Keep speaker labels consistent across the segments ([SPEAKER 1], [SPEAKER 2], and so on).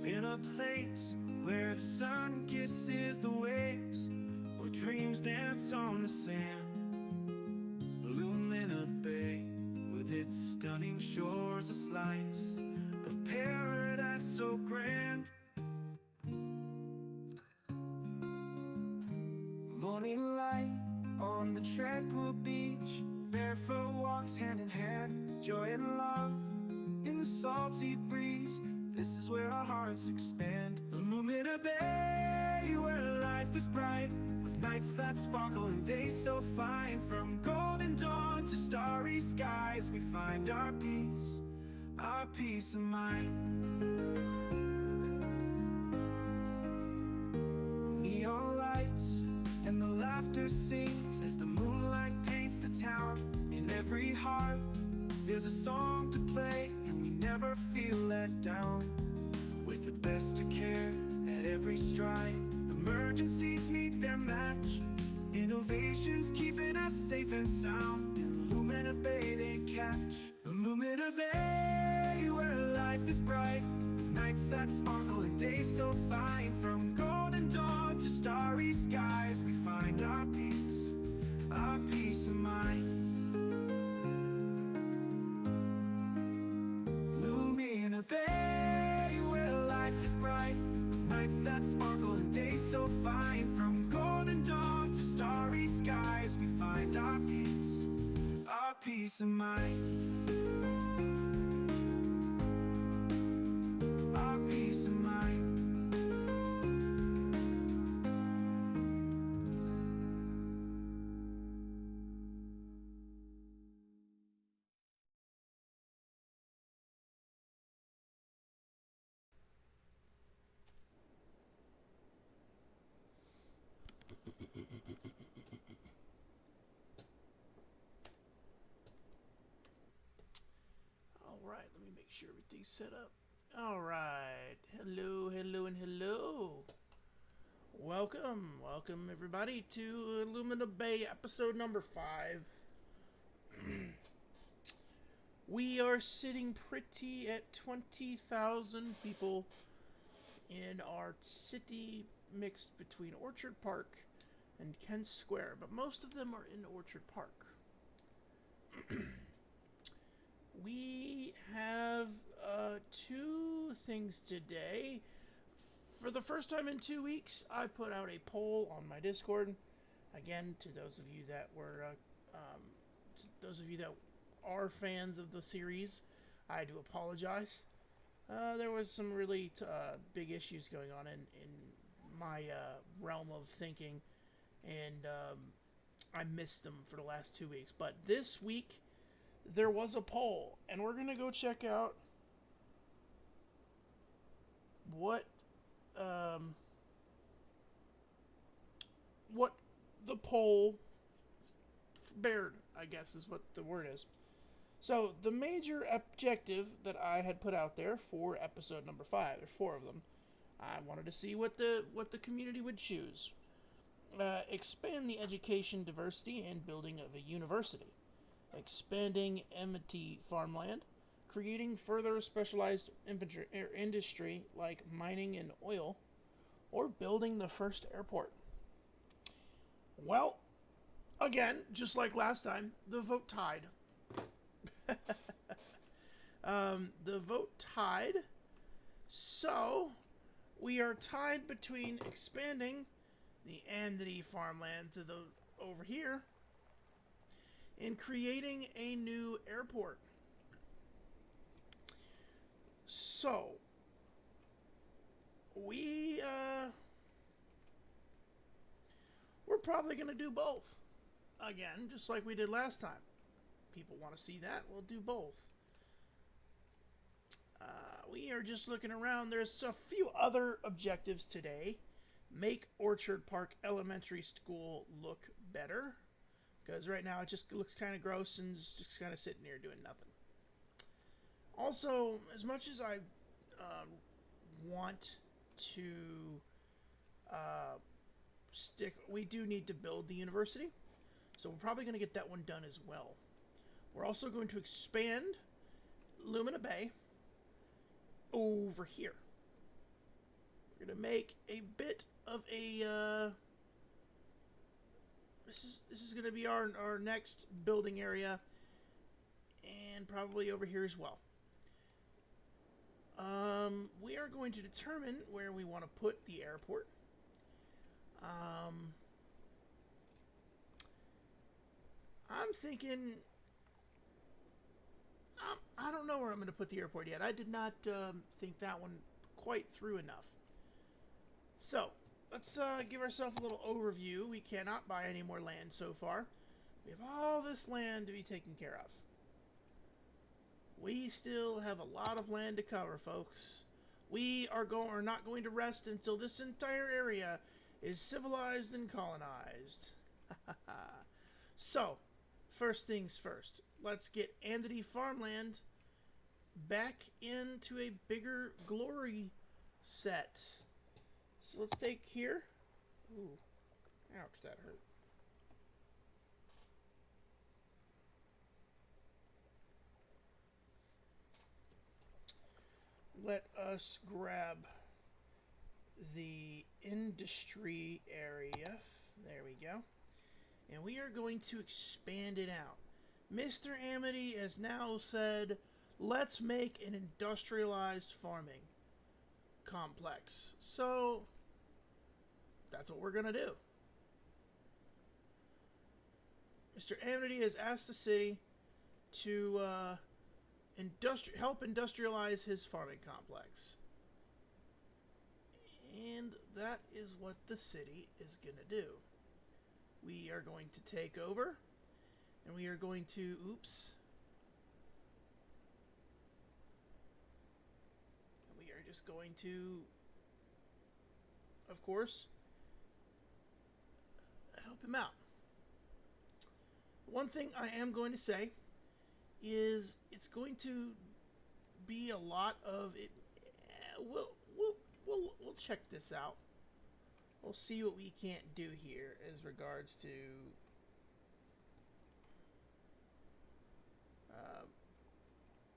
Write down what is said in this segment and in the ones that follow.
[SPEAKER 1] in a place where the sun kisses the waves, where dreams dance on the sand. Lumina Bay, with its stunning shores, a slice of paradise so grand. Morning light on the tranquil beach, barefoot walks hand in hand, joy and love in the salty breeze. This is where our hearts expand. The Lumina Bay, where life is bright, with nights that sparkle and days so fine. From golden dawn to starry skies, we find our peace of mind. Neon lights and the laughter sings as the moonlight paints the town. In every heart there's a song to play, and we never feel let down. With the best of care at every stride, emergencies meet their match. Innovations keeping us safe and sound. In Lumina Bay they catch. The Lumina Bay, where life is bright, with nights that sparkle and days so fine. From golden dawn to starry skies, we find our peace of mind. Lumina Bay, where life is bright, with nights that sparkle and days so fine. From golden dawn to starry skies, we find our peace of mind. Our peace of mind.
[SPEAKER 2] Alright, let me make sure everything's set up. Alright, hello, and hello. Welcome everybody to Lumina Bay episode number 5. We are sitting pretty at 20,000 people in our city mixed between Orchard Park and Kent Square, but most of them are in Orchard Park. We have two things today. For the first time in 2 weeks, I put out a poll on my Discord. Again, to those of you that are fans of the series, I do apologize. There was some really big issues going on in my realm of thinking, and I missed them for the last 2 weeks. But this week, there was a poll, and we're gonna go check out what the poll bared, I guess is what the word is. So the major objective that I had put out there for episode number 5, there's 4 of them. I wanted to see what the community would choose. Expand the education diversity and building of a university. Expanding empty farmland, creating further specialized industry like mining and oil, or building the first airport. Well, again, just like last time, the vote tied. The vote tied, so we are tied between expanding the Andity farmland to the over here in creating a new airport. So, we're probably going to do both. Again, just like we did last time. People want to see that, we'll do both. We are just looking around. There's a few other objectives today. Make Orchard Park Elementary School look better. Because right now it just looks kind of gross and just kind of sitting here doing nothing. Also, as much as I want to we do need to build the university. So we're probably going to get that one done as well. We're also going to expand Lumina Bay over here. We're gonna make a bit of a. This is gonna be our next building area, and probably over here as well. We are going to determine where we want to put the airport. I'm thinking. I don't know where I'm going to put the airport yet. I did not think that one quite through enough. So, let's give ourselves a little overview. We cannot buy any more land so far. We have all this land to be taken care of. We still have a lot of land to cover, folks. We are not going to rest until this entire area is civilized and colonized. So, first things first. Let's get Amity Farmland back into a bigger glory set. So let's take here. Ooh, ouch, that hurt. Let us grab the industry area. There we go. And we are going to expand it out. Mr. Amity has now said, let's make an industrialized farming complex. So, that's what we're going to do. Mr. Amity has asked the city to help industrialize his farming complex. And that is what the city is going to do. We are going to take over, and we are going to, oops. And we are just going to, of course, help him out. One thing I am going to say is it's going to be a lot of it. We'll check this out. We'll see what we can't do here as regards to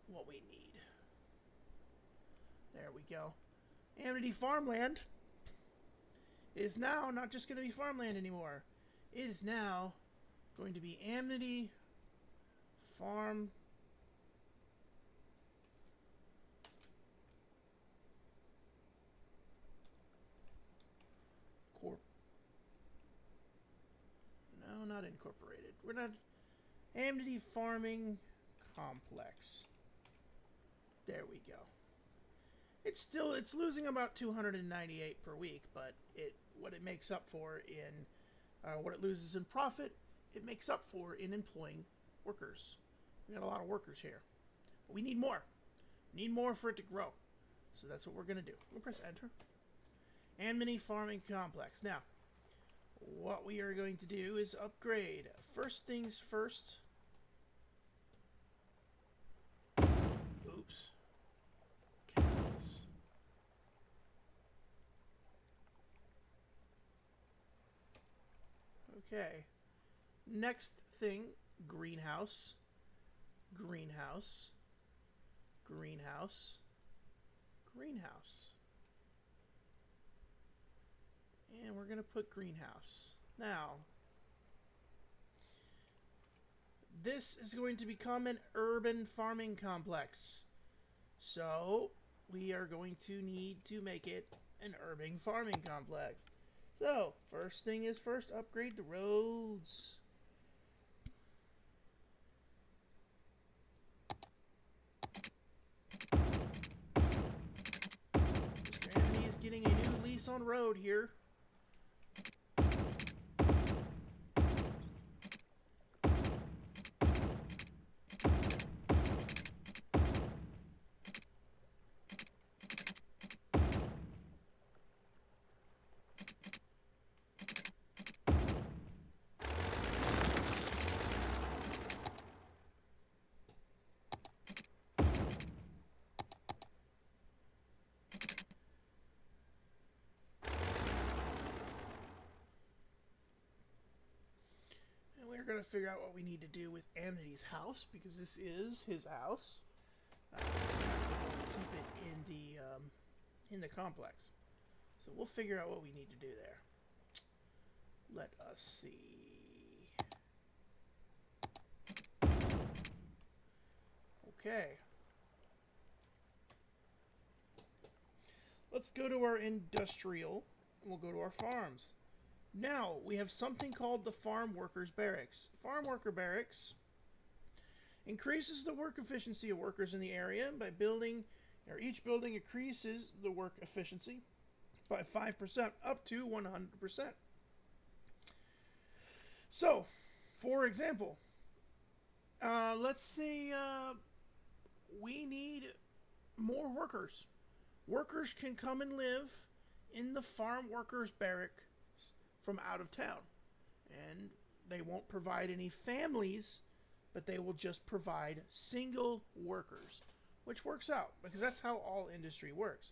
[SPEAKER 2] what we need. There we go. Amity Farmland is now not just going to be farmland anymore. It is now going to be Amity Farm Corp. No, not incorporated. We're not Amity Farming Complex. There we go. It's losing about 298 per week, but what it makes up for in what it loses in profit, it makes up for in employing workers. We got a lot of workers here. But we need more. We need more for it to grow. So that's what we're going to do. We'll press enter. Amity Farming Complex. Now, what we are going to do is upgrade. First things first. Oops. Chemicals. Okay. Next thing, greenhouse. Greenhouse. Greenhouse. Greenhouse. And we're going to put greenhouse. Now, this is going to become an urban farming complex. So, we are going to need to make it an urban farming complex. So, first thing is first, upgrade the roads. Mr. Amity is getting a new lease on road here. We're going to figure out what we need to do with Amity's house, because this is his house. Keep it in the complex. So we'll figure out what we need to do there. Let us see. Okay. Let's go to our industrial, and we'll go to our farms. Now, we have something called the Farm Workers Barracks. Farm Worker Barracks increases the work efficiency of workers in the area by building, or each building increases the work efficiency by 5% up to 100%. So, for example, let's say we need more workers. Workers can come and live in the Farm Workers Barracks from out of town. And they won't provide any families, but they will just provide single workers, which works out because that's how all industry works.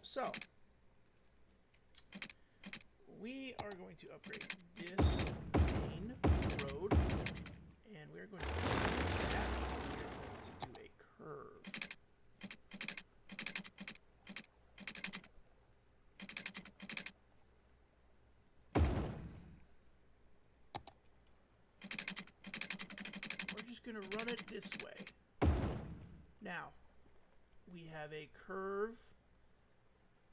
[SPEAKER 2] So, we are going to upgrade this main road, and we're going to do that. We're going to do a curve. Going to run it this way. Now, we have a curve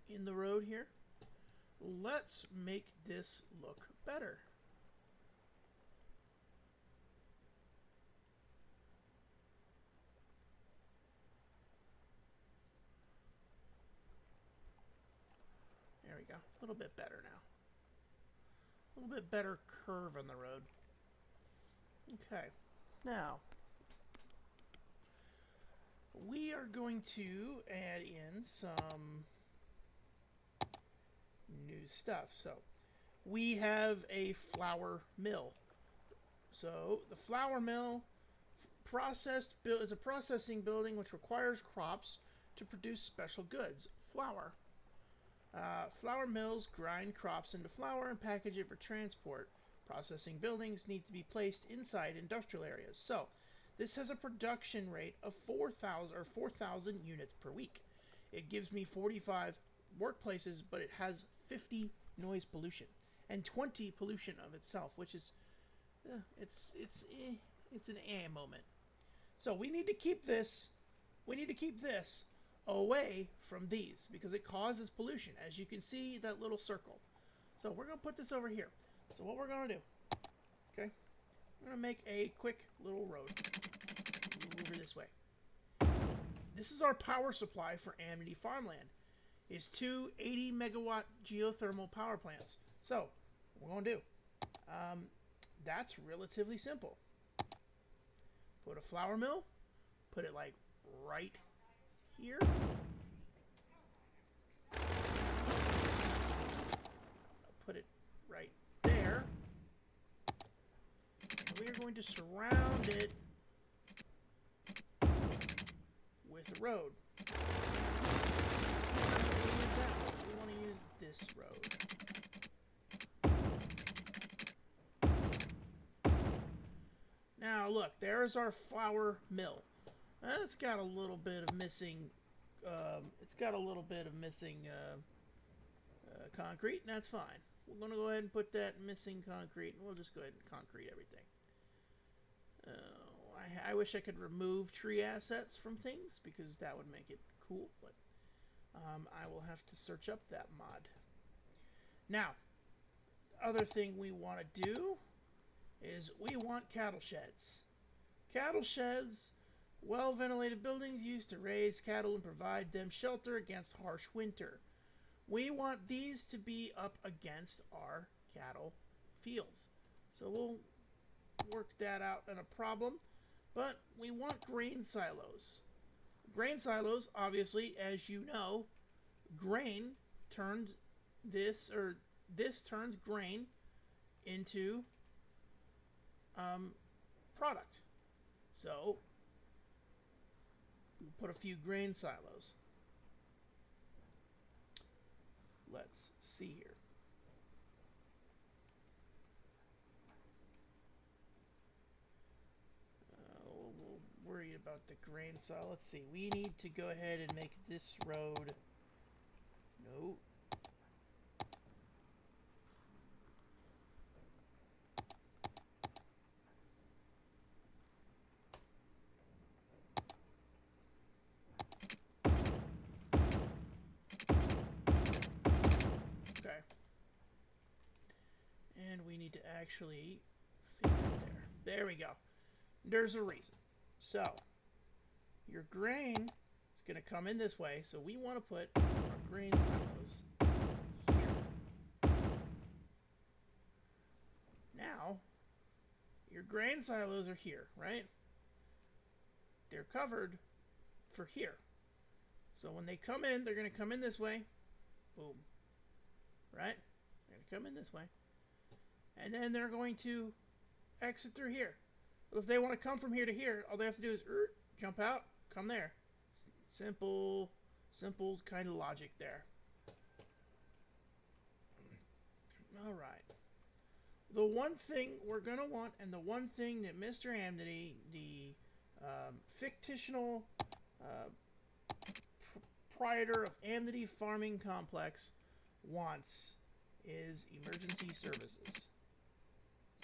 [SPEAKER 2] in the road here. Let's make this look better. There we go. A little bit better now. A little bit better curve on the road. Okay. Now, we are going to add in some new stuff. So, we have a flour mill. So, the flour mill is a processing building which requires crops to produce special goods, flour. Flour mills grind crops into flour and package it for transport. Processing buildings need to be placed inside industrial areas. So, this has a production rate of 4,000 units per week. It gives me 45 workplaces, but it has 50 noise pollution and 20 pollution of itself, which is it's an moment. So, we need to keep this away from these because it causes pollution. As you can see, that little circle. So, we're going to put this over here. So what we're going to do, okay, we're going to make a quick little road over this way. This is our power supply for Amity Farmland. It's two 80 megawatt geothermal power plants. So, what we're going to do, that's relatively simple. Put a flour mill, put it like right here. Put it right there. And we are going to surround it with a road. We want to use this road. Now look, there's our flour mill. It's got a little bit of missing. Concrete, and that's fine. We're going to go ahead and put that missing concrete, and we'll just go ahead and concrete everything. I wish I could remove tree assets from things, because that would make it cool, but I will have to search up that mod. Now, the other thing we want to do is we want cattle sheds. Cattle sheds, well-ventilated buildings used to raise cattle and provide them shelter against harsh winter. We want these to be up against our cattle fields. So we'll work that out in a problem. But we want grain silos. Grain silos, obviously, as you know, grain turns this turns grain into product. So we'll put a few grain silos. Let's see here. We'll worry about the grain silo. Let's see. We need to go ahead and make this road Ooh. Okay. And we need to actually fit that there. There we go. There's a reason. So, your grain is going to come in this way, so we want to put our grain silos here. Now, your grain silos are here, right? They're covered for here. So when they come in, they're going to come in this way. Boom. Right? They're going to come in this way. And then they're going to exit through here. If they want to come from here to here, all they have to do is jump out, come there. It's simple kind of logic there. All right. The one thing we're going to want, and the one thing that Mr. Amity, the fictional proprietor of Amity Farming Complex, wants is emergency services.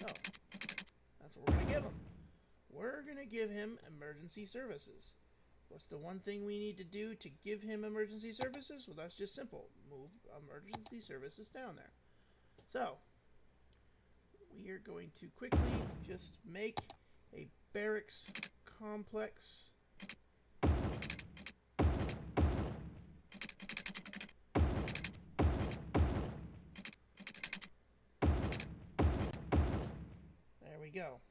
[SPEAKER 2] So, that's what we're going to give him. We're going to give him emergency services. What's the one thing we need to do to give him emergency services? Well, that's just simple. Move emergency services down there. So, we are going to quickly just make a barracks complex. There we go.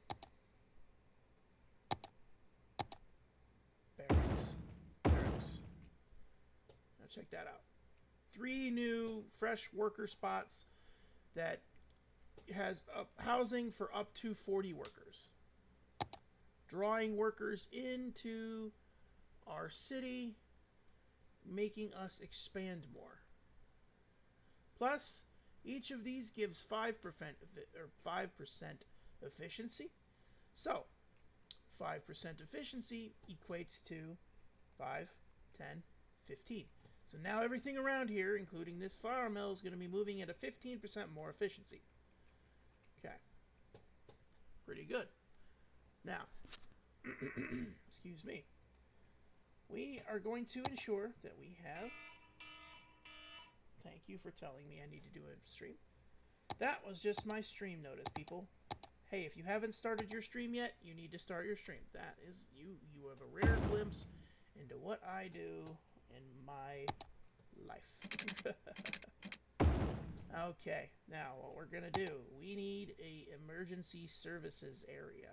[SPEAKER 2] Barracks. Now check that out. 3 new fresh worker spots that has housing for up to 40 workers. Drawing workers into our city, making us expand more. Plus, each of these gives 5% efficiency. So, 5% efficiency equates to 5, 10, 15. So now everything around here, including this flour mill, is going to be moving at a 15% more efficiency. Okay. Pretty good. Now, excuse me. We are going to ensure that we have... Thank you for telling me I need to do a stream. That was just my stream notice, people. Hey, if you haven't started your stream yet, you need to start your stream. That is, you have a rare glimpse into what I do in my life. Okay, now what we're gonna do, we need a emergency services area.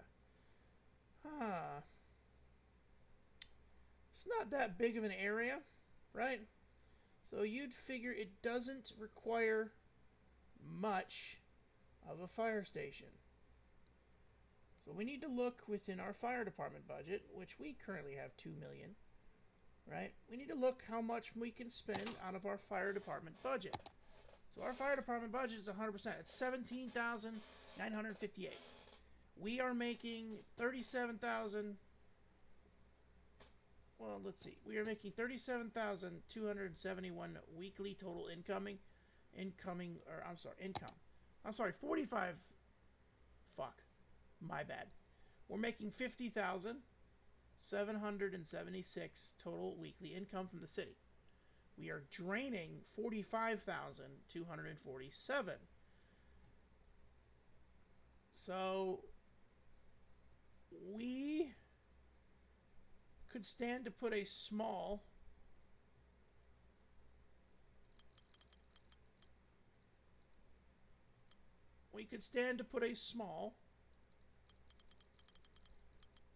[SPEAKER 2] It's not that big of an area, right? So you'd figure it doesn't require much of a fire station. So we need to look within our fire department budget, which we currently have $2 million, right? We need to look how much we can spend out of our fire department budget. So our fire department budget is 100%. It's $17,958. We are making 37,000. Well, let's see. We are making 37,271 weekly total income. I'm sorry, 45. Fuck. My bad. We're making 50,776 total weekly income from the city. We are draining 45,247. So we could stand to put a small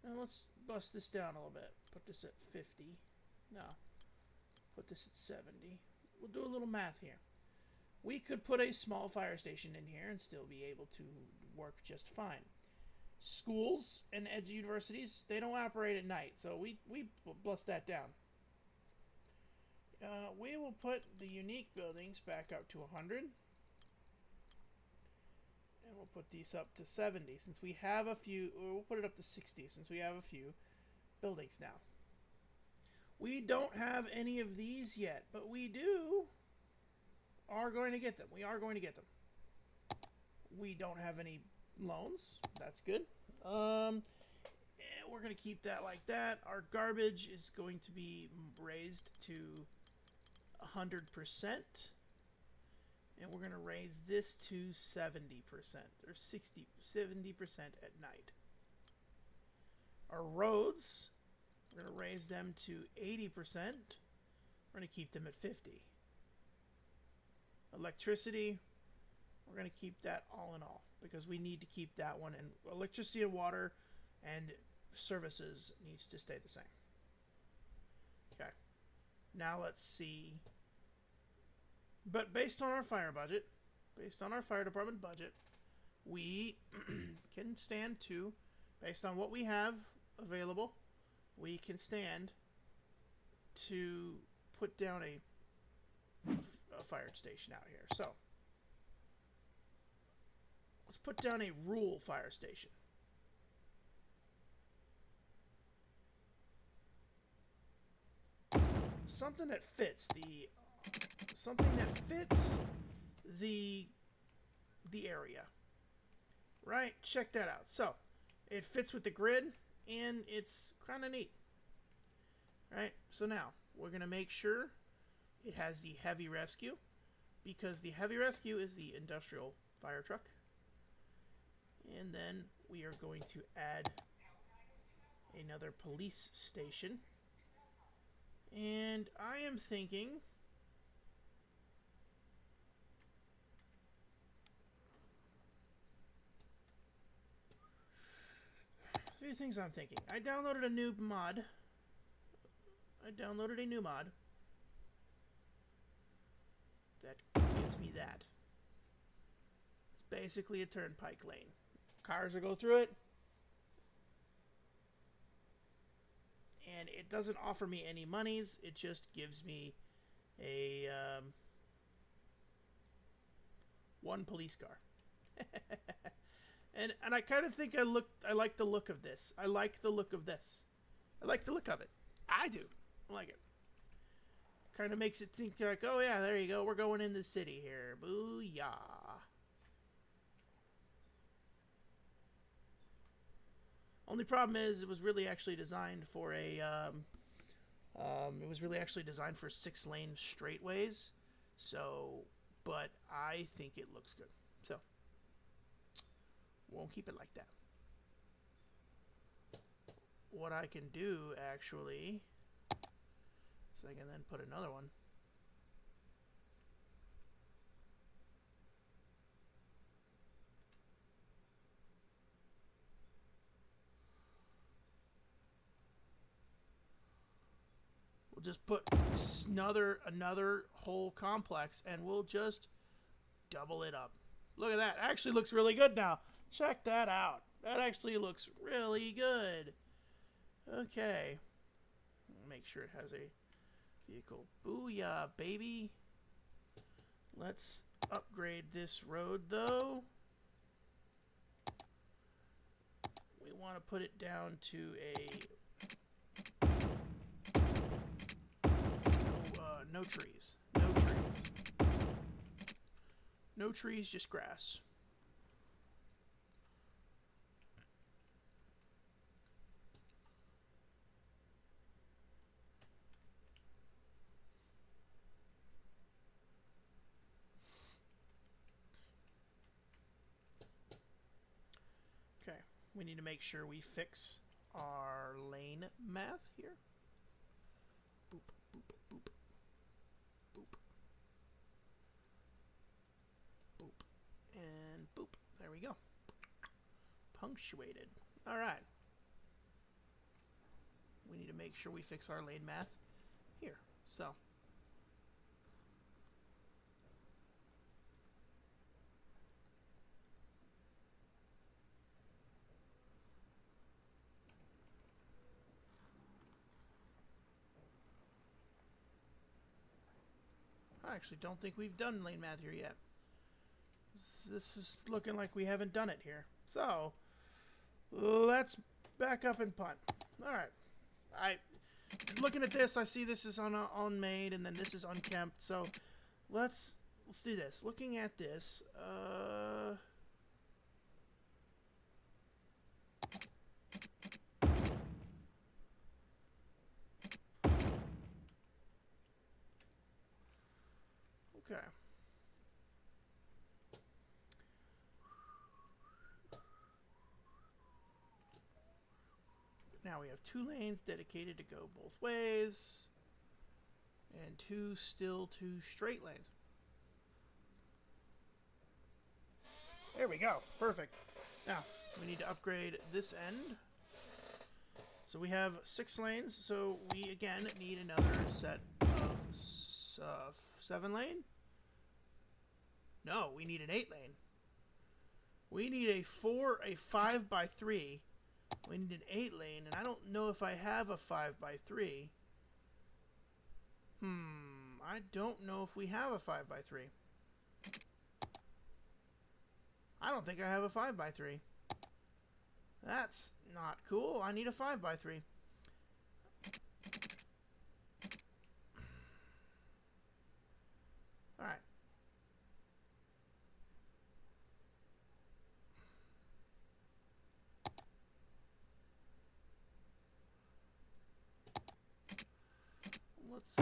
[SPEAKER 2] now let's bust this down a little bit. Put this at 50. No. Put this at 70. We'll do a little math here. We could put a small fire station in here and still be able to work just fine. Schools and universities, they don't operate at night, so we bust that down. We will put the unique buildings back up to 100. And we'll put these up to 70 since we have a few, or we'll put it up to 60 since we have a few buildings now. We don't have any of these yet, but we do are going to get them. We are going to get them. We don't have any loans. That's good. We're going to keep that like that. Our garbage is going to be raised to 100%. And we're going to raise this to 70% or 70% at night. Our roads, we're going to raise them to 80%. We're going to keep them at 50. Electricity, we're going to keep that all in all because we need to keep that one. And electricity and water and services needs to stay the same. Okay. Now let's see. But based on our fire budget, based on our fire department budget, we can stand to, based on what we have available, we can stand to put down a fire station out here. So let's put down a rural fire station. Something that fits the area. Right? Check that out. So, it fits with the grid and it's kind of neat. Right? So now, we're going to make sure it has the heavy rescue because the heavy rescue is the industrial fire truck. And then we are going to add another police station. And I am thinking a few things I'm thinking. I downloaded a new mod. That gives me that. It's basically a turnpike lane. Cars will go through it. And it doesn't offer me any monies. It just gives me a one police car. and I kind of think I like the look of this. I like the look of this. I like the look of it. I do. I like it. Kind of makes it think like, oh yeah, there you go. We're going in the city here. Booyah. Only problem is it was really actually designed for a it was really actually designed for 6-lane straightaways. So, but I think it looks good. So, won't keep it like that. What I can do actually is I can then put another one. We'll just put another whole complex and we'll just double it up. Look at that. It actually looks really good now. Check that out. That actually looks really good. Okay. Make sure it has a vehicle. Booyah, baby. Let's upgrade this road though. We want to put it down to a no trees. No trees. No trees, just grass. Okay, we need to make sure we fix our lane math here. Boop, boop, boop. Boop. Boop. And boop. There we go. Punctuated. Alright. We need to make sure we fix our lane math here. So. I actually don't think we've done lane math here yet. This is looking like we haven't done it here. So, let's back up and punt. Alright. Looking at this, I see this is unmade and then this is unkempt. So, let's let's do this. Looking at this, okay. Now we have 2 lanes dedicated to go both ways, and 2 straight lanes. There we go. Perfect. Now, we need to upgrade this end. So we have 6 lanes, so we again need another set of 7 lane? No, we need an 8 lane. We need a 5x3. We need an 8 lane, and I don't know if I have a 5x3. I don't know if we have a 5x3. I don't think I have a 5x3. That's not cool. I need a 5x3. Alright. Let's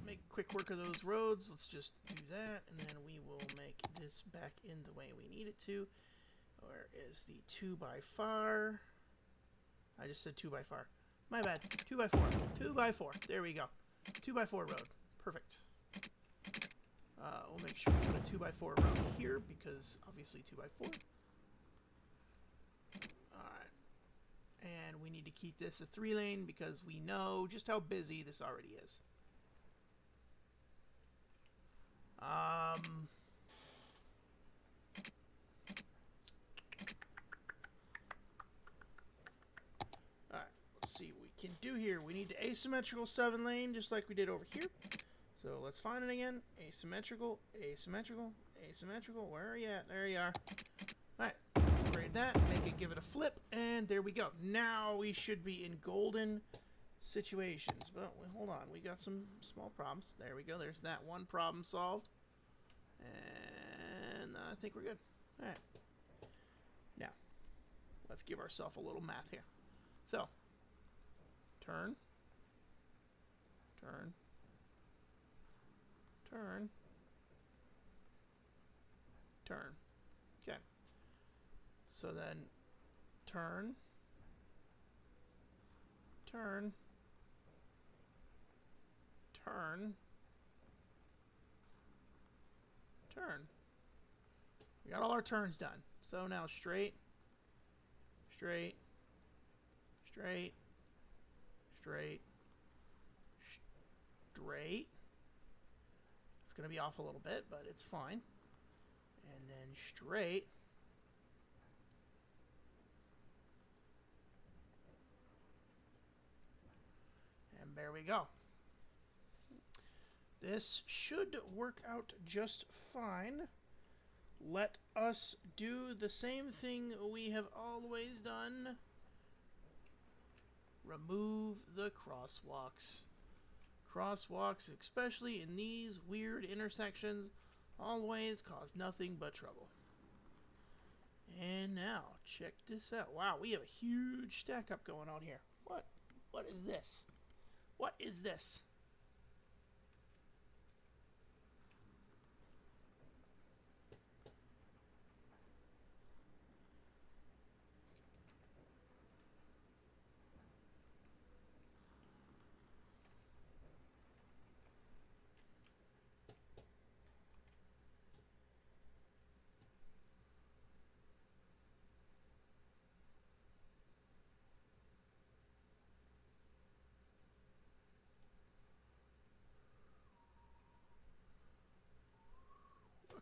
[SPEAKER 2] make quick work of those roads. Let's just do that, and then we will make this back in the way we need it to. Where is the 2x4? I just said 2x4. My bad. 2x4. 2x4. There we go. 2x4 road. Perfect. We'll make sure we put a 2x4 road here because obviously 2x4. Alright. And we need to keep this a 3 lane because we know just how busy this already is. Alright, let's see what we can do here. We need the asymmetrical 7 lane just like we did over here. So let's find it again. Asymmetrical, asymmetrical, asymmetrical. Where are you at? There you are. Alright, upgrade that, make it, give it a flip, and there we go. Now we should be in golden situations. But hold on, we got some small problems. There we go. There's that one problem solved. And I think we're good. Alright. Now, let's give ourselves a little math here. So, turn, turn, turn, turn. Okay. So then, turn, turn, turn, turn. We got all our turns done. So now straight, straight, straight, straight, straight. It's going to be off a little bit, but it's fine. And then straight. And there we go. This should work out just fine. Let us do the same thing we have always done. Remove the crosswalks. Crosswalks, especially in these weird intersections, always cause nothing but trouble. And now, check this out. Wow, we have a huge stack up going on here. What is this? What is this?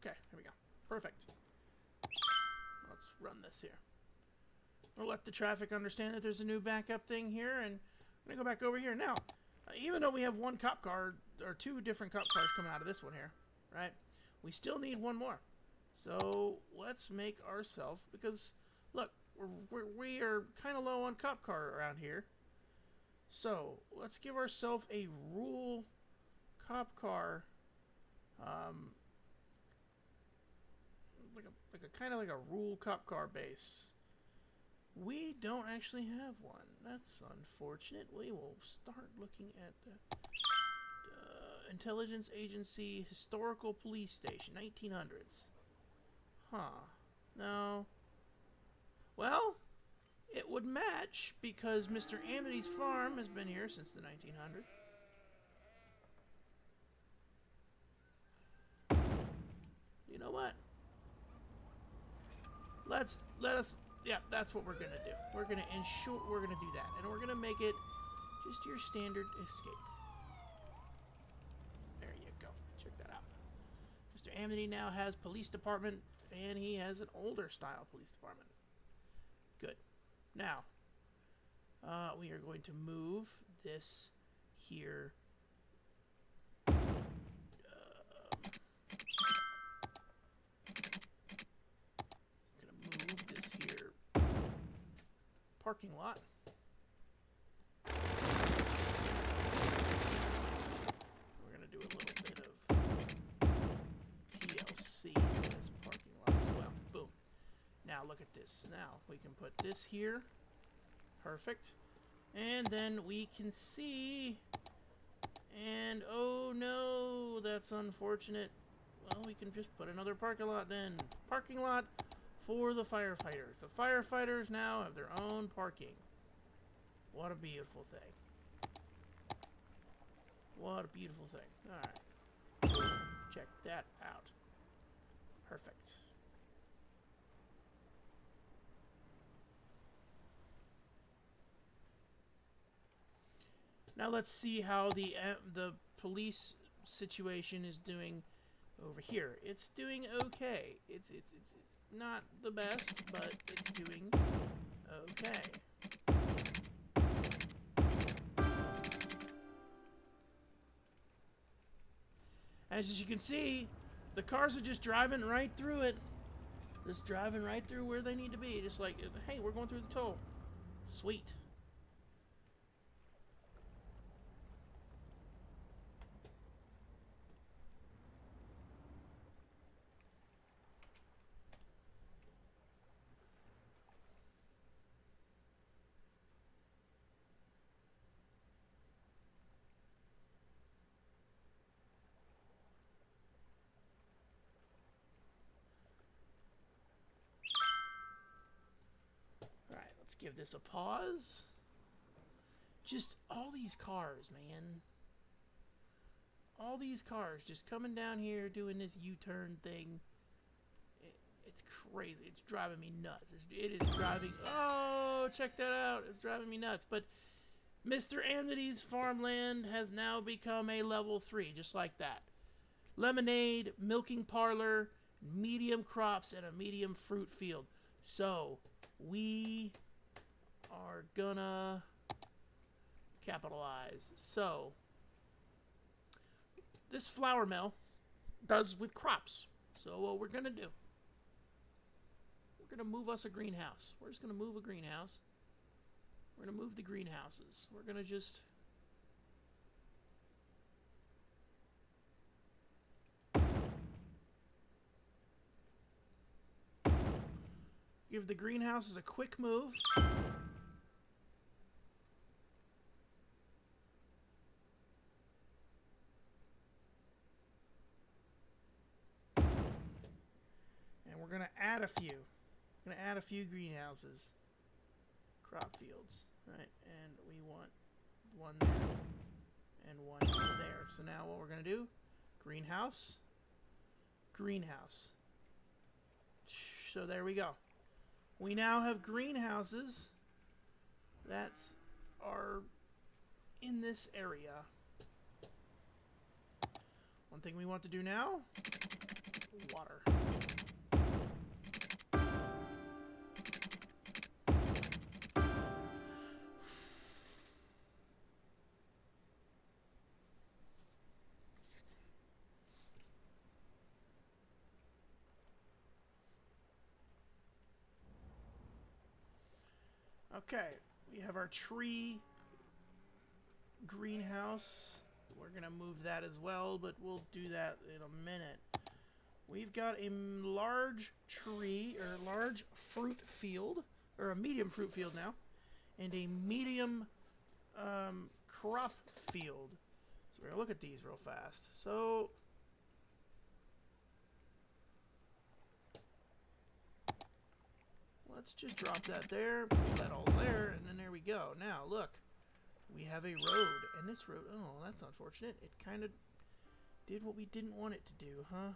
[SPEAKER 2] Okay, here we go. Perfect. Let's run this here. We'll let the traffic understand that there's a new backup thing here, and I'm going to go back over here. Now, even though we have one cop car, or 2 different cop cars coming out of this one here, right, we still need one more. So, let's make ourselves, because, look, we are kind of low on cop car around here. So, let's give ourselves a rule cop car kind of like a rule cop car base. We don't actually have one. That's unfortunate. We will start looking at the Intelligence Agency Historical Police Station, 1900s. Huh. No. Well, it would match because Mr. Amity's farm has been here since the 1900s. You know what? Yeah, that's what we're gonna do. We're gonna do that, and we're gonna make it just your standard escape. There you go. Check that out. Mr. Amity now has police department, and he has an older style police department. Good. Now, we are going to move this here. Parking lot. We're going to do a little bit of TLC in this parking lot as well. Boom. Now look at this. Now we can put this here. Perfect. And then we can see... And oh no, that's unfortunate. Well, we can just put another parking lot then. Parking lot for the firefighters. The firefighters now have their own parking. What a beautiful thing. What a beautiful thing. Alright. Check that out. Perfect. Now let's see how the police situation is doing over here. It's doing okay. It's not the best, but it's doing okay. As you can see, the cars are just driving right through it. Just driving right through where they need to be. Just like, hey, we're going through the toll. Sweet. Let's give this a pause. Just all these cars, man. All these cars just coming down here doing this U-turn thing. It's crazy. It's driving me nuts. It is driving... Oh, check that out. It's driving me nuts. But Mr. Amity's farmland has now become a level 3, just like that. Lemonade, milking parlor, medium crops, and a medium fruit field. So, we are gonna capitalize. So, this flour mill does with crops. So what we're gonna do, we're gonna move us a greenhouse. We're just gonna move a greenhouse. We're gonna move the greenhouses. We're gonna just give the greenhouses a quick move. We're going to add a few. We're going to add a few greenhouses. Crop fields. Right? And we want one there. And one there. So now what we're going to do, greenhouse. Greenhouse. So there we go. We now have greenhouses that are in this area. One thing we want to do now, water. Okay, we have our tree greenhouse. We're going to move that as well, but we'll do that in a minute. we've got a large tree, or large fruit field, or a medium fruit field now, and a medium crop field. So we're going to look at these real fast. So let's just drop that there, put that all there, and then there we go. Now, look, we have a road, and this road, oh, that's unfortunate. It kind of did what we didn't want it to do, huh?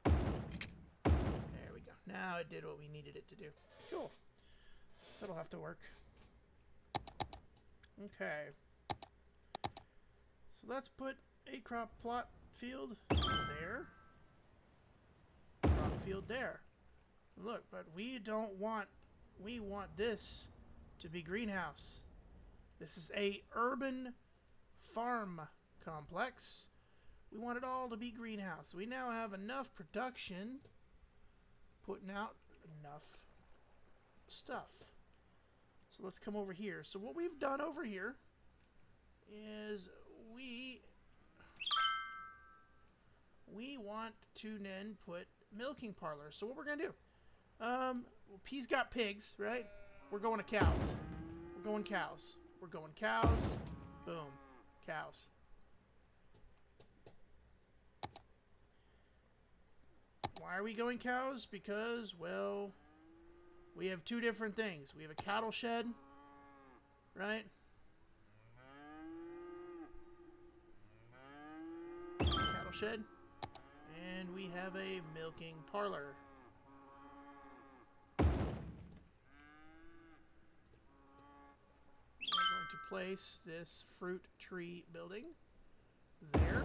[SPEAKER 2] There we go. Now it did what we needed it to do. Cool. That'll have to work. Okay. So let's put a crop plot field there. Crop field there. Look, but we don't want, we want this to be greenhouse. This is a urban farm complex. We want it all to be greenhouse. We now have enough production, putting out enough stuff. So let's come over here. So what we've done over here is we want to then put milking parlors. So what we're gonna do? Well, P's got pigs, right? We're going to cows. We're going cows. We're going cows. Boom, cows. Why are we going cows? Because, well, we have two different things. We have a cattle shed, right? Cattle shed. And we have a milking parlor. We're going to place this fruit tree building there.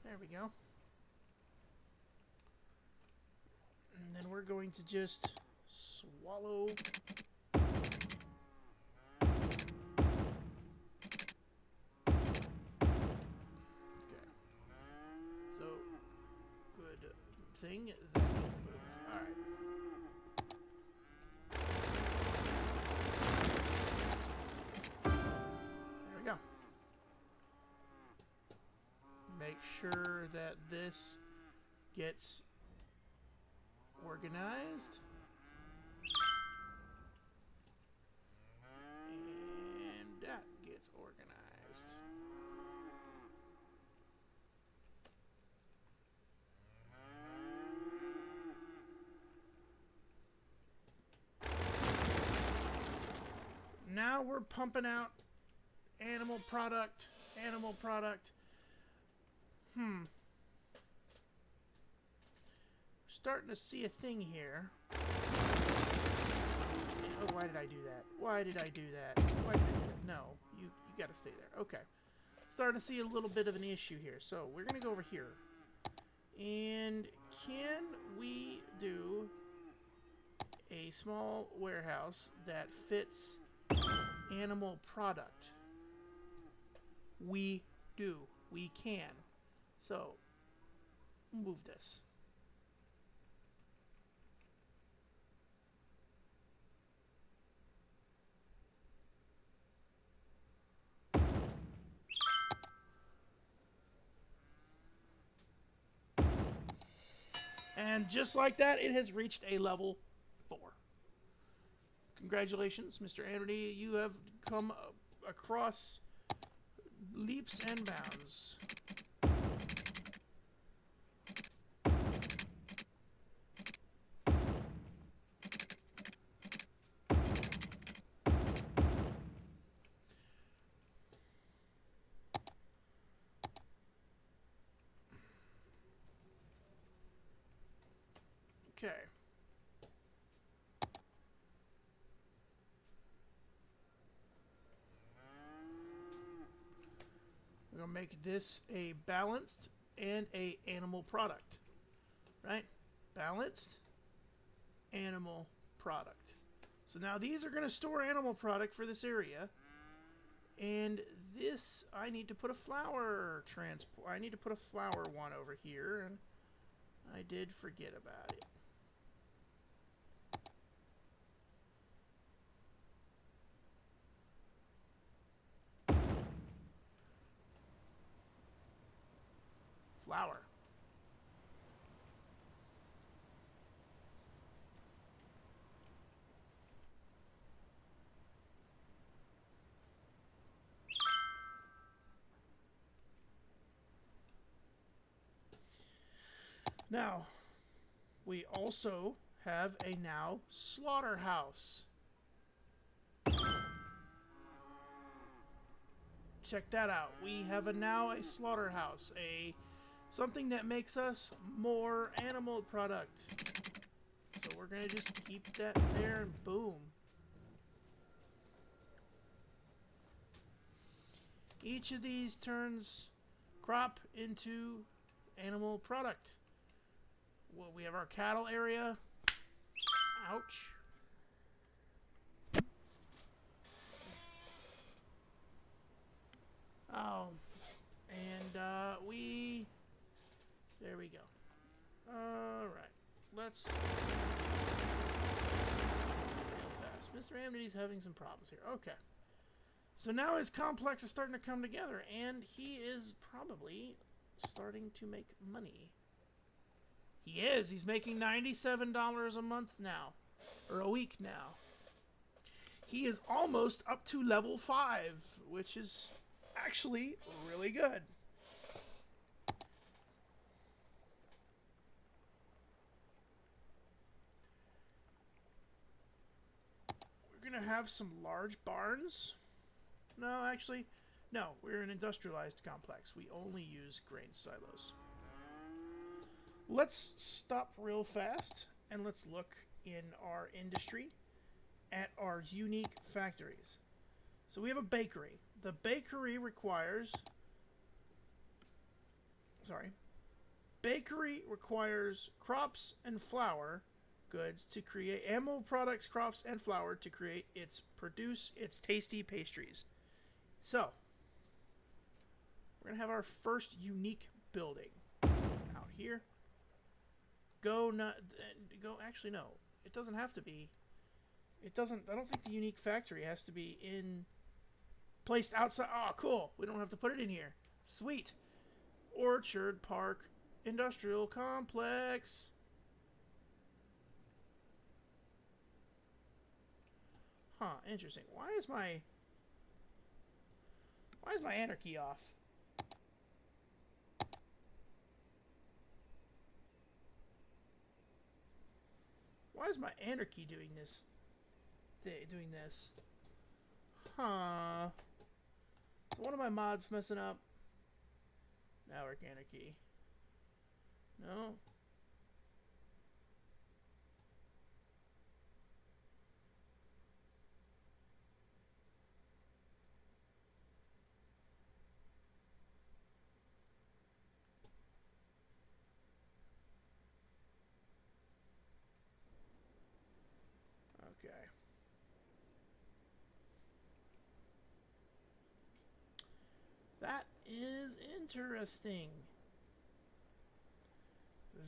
[SPEAKER 2] There we go. And then we're going to just swallow. Okay. So, good thing that needs to move. Alright. There we go. Make sure that this gets organized. And that gets organized. Now we're pumping out animal product, animal product. Starting to see a thing here. Oh, why did I do that? Why did I do that? Why did I do that? No, you gotta stay there. Okay. Starting to see a little bit of an issue here. So we're gonna go over here. And can we do a small warehouse that fits animal product? We do. We can. So, move this. And just like that, it has reached a level 4. Congratulations, Mr. Amity. You have come across leaps and bounds. Okay. We're going to make this a balanced and a animal product. Right? Balanced animal product. So now these are going to store animal product for this area. And this, I need to put a flower transport. I need to put a flower one over here. And I did forget about it. Flour. Now, we also have a now slaughterhouse. Check that out. We have now a slaughterhouse, something that makes us more animal product. So we're gonna just keep that there and boom. Each of these turns crop into animal product. Well, we have our cattle area. Ouch. Oh, and there we go. All right, let's real fast. Mr. Amnity's having some problems here. Okay, so now his complex is starting to come together, and he is probably starting to make money. He is. He's making $97 a month now, or a week now. He is almost up to level 5, which is actually really good. We're going to have some large barns. No, actually, no. We're an industrialized complex. We only use grain silos. Let's stop real fast and let's look in our industry at our unique factories. So we have a bakery. The bakery requires crops and flour goods to create animal products, crops and flour to produce its tasty pastries. So we're gonna have our first unique building out here. Actually, no. It doesn't have to be. I don't think the unique factory has to be placed outside. Oh, cool. We don't have to put it in here. Sweet. Orchard Park Industrial Complex. Huh, interesting. Why is my anarchy off? Why is my anarchy doing this? Huh. So one of my mods messing up. Network anarchy. No. Okay. That is interesting.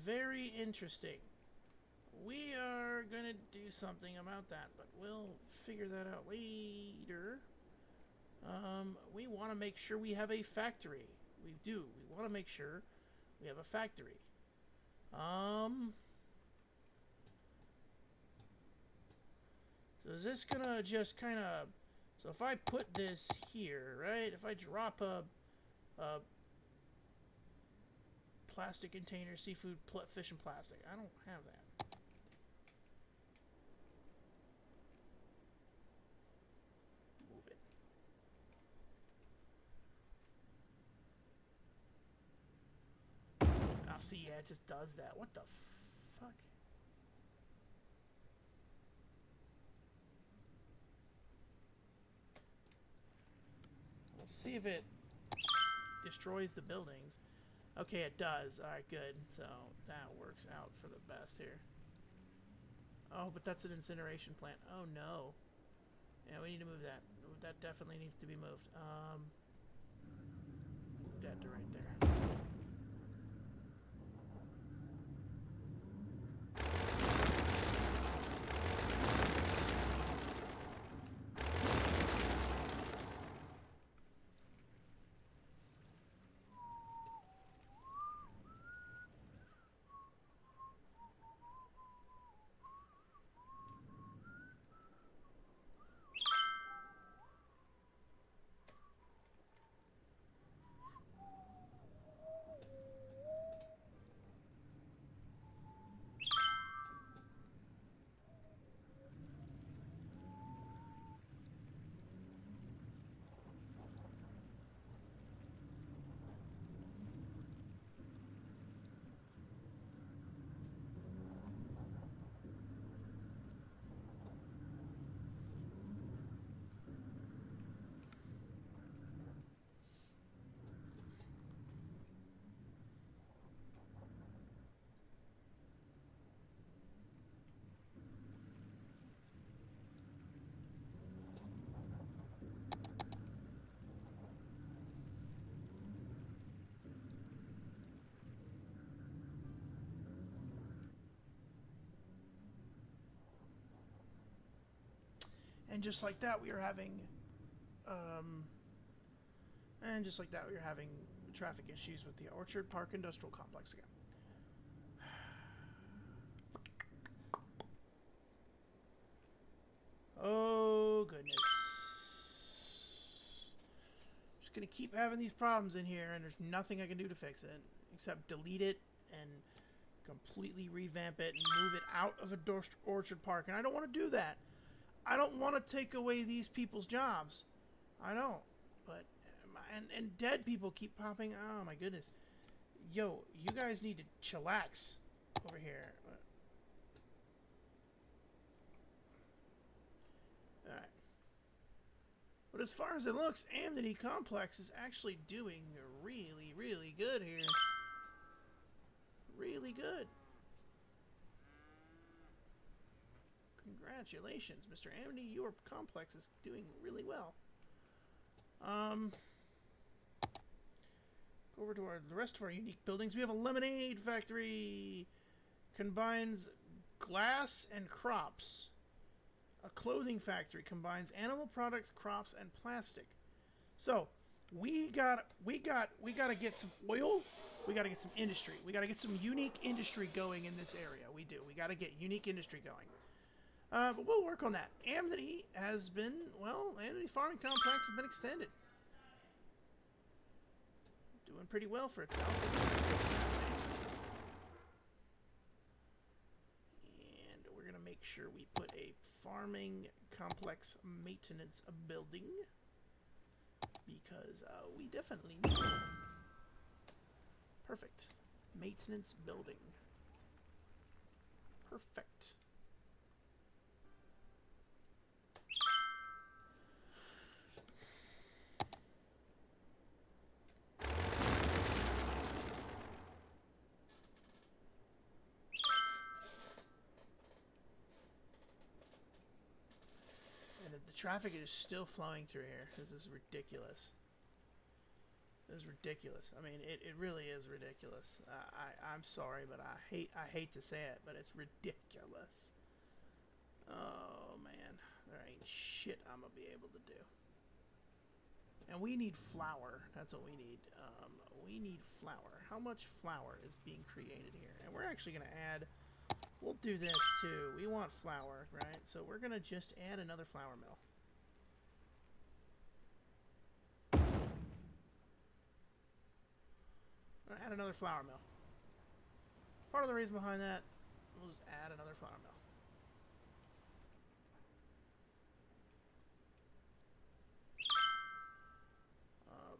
[SPEAKER 2] Very interesting. We are gonna do something about that, but we'll figure that out later. We want to make sure we have a factory. We do. We want to make sure we have a factory. So is this gonna just kind of... So if I put this here, right? If I drop a plastic container, seafood, fish and plastic. I don't have that. Move it. Oh, see, yeah, it just does that. What the fuck? Let's see if it destroys the buildings. Okay, it does. Alright, good. So that works out for the best here. Oh, but that's an incineration plant. Oh, no. Yeah, we need to move that. That definitely needs to be moved. Move that to right there. And just like that, we are having, traffic issues with the Orchard Park Industrial Complex again. Oh, goodness. Just gonna keep having these problems in here, and there's nothing I can do to fix it, except delete it and completely revamp it and move it out of Orchard Park. And I don't want to do that. I don't want to take away these people's jobs. I don't. But, and dead people keep popping. Oh, my goodness. Yo, you guys need to chillax over here. Alright. But as far as it looks, Amity Complex is actually doing really, really good here. Really good. Congratulations, Mr. Amity. Your complex is doing really well. Go over to the rest of our unique buildings. We have a lemonade factory. Combines glass and crops. A clothing factory combines animal products, crops, and plastic. So we gotta get some oil. We gotta get some industry. We gotta get some unique industry going in this area. We do. We gotta get unique industry going. But we'll work on that. Amity has been, well, Amity's farming complex has been extended. Doing pretty well for itself. It's and we're going to make sure we put a farming complex maintenance building. Because we definitely need it. Perfect. Maintenance building. Perfect. Traffic is still flowing through here. This is ridiculous. This is ridiculous. I mean, it really is ridiculous. I'm sorry, but I hate to say it, but it's ridiculous. Oh man, there ain't shit I'm gonna be able to do. And we need flour. That's what we need. We need flour. How much flour is being created here? And we're actually gonna add. We'll do this too. We want flour, right? So we're gonna just add another flour mill. Add another flour mill. Part of the reason behind that, we'll just add another flour mill.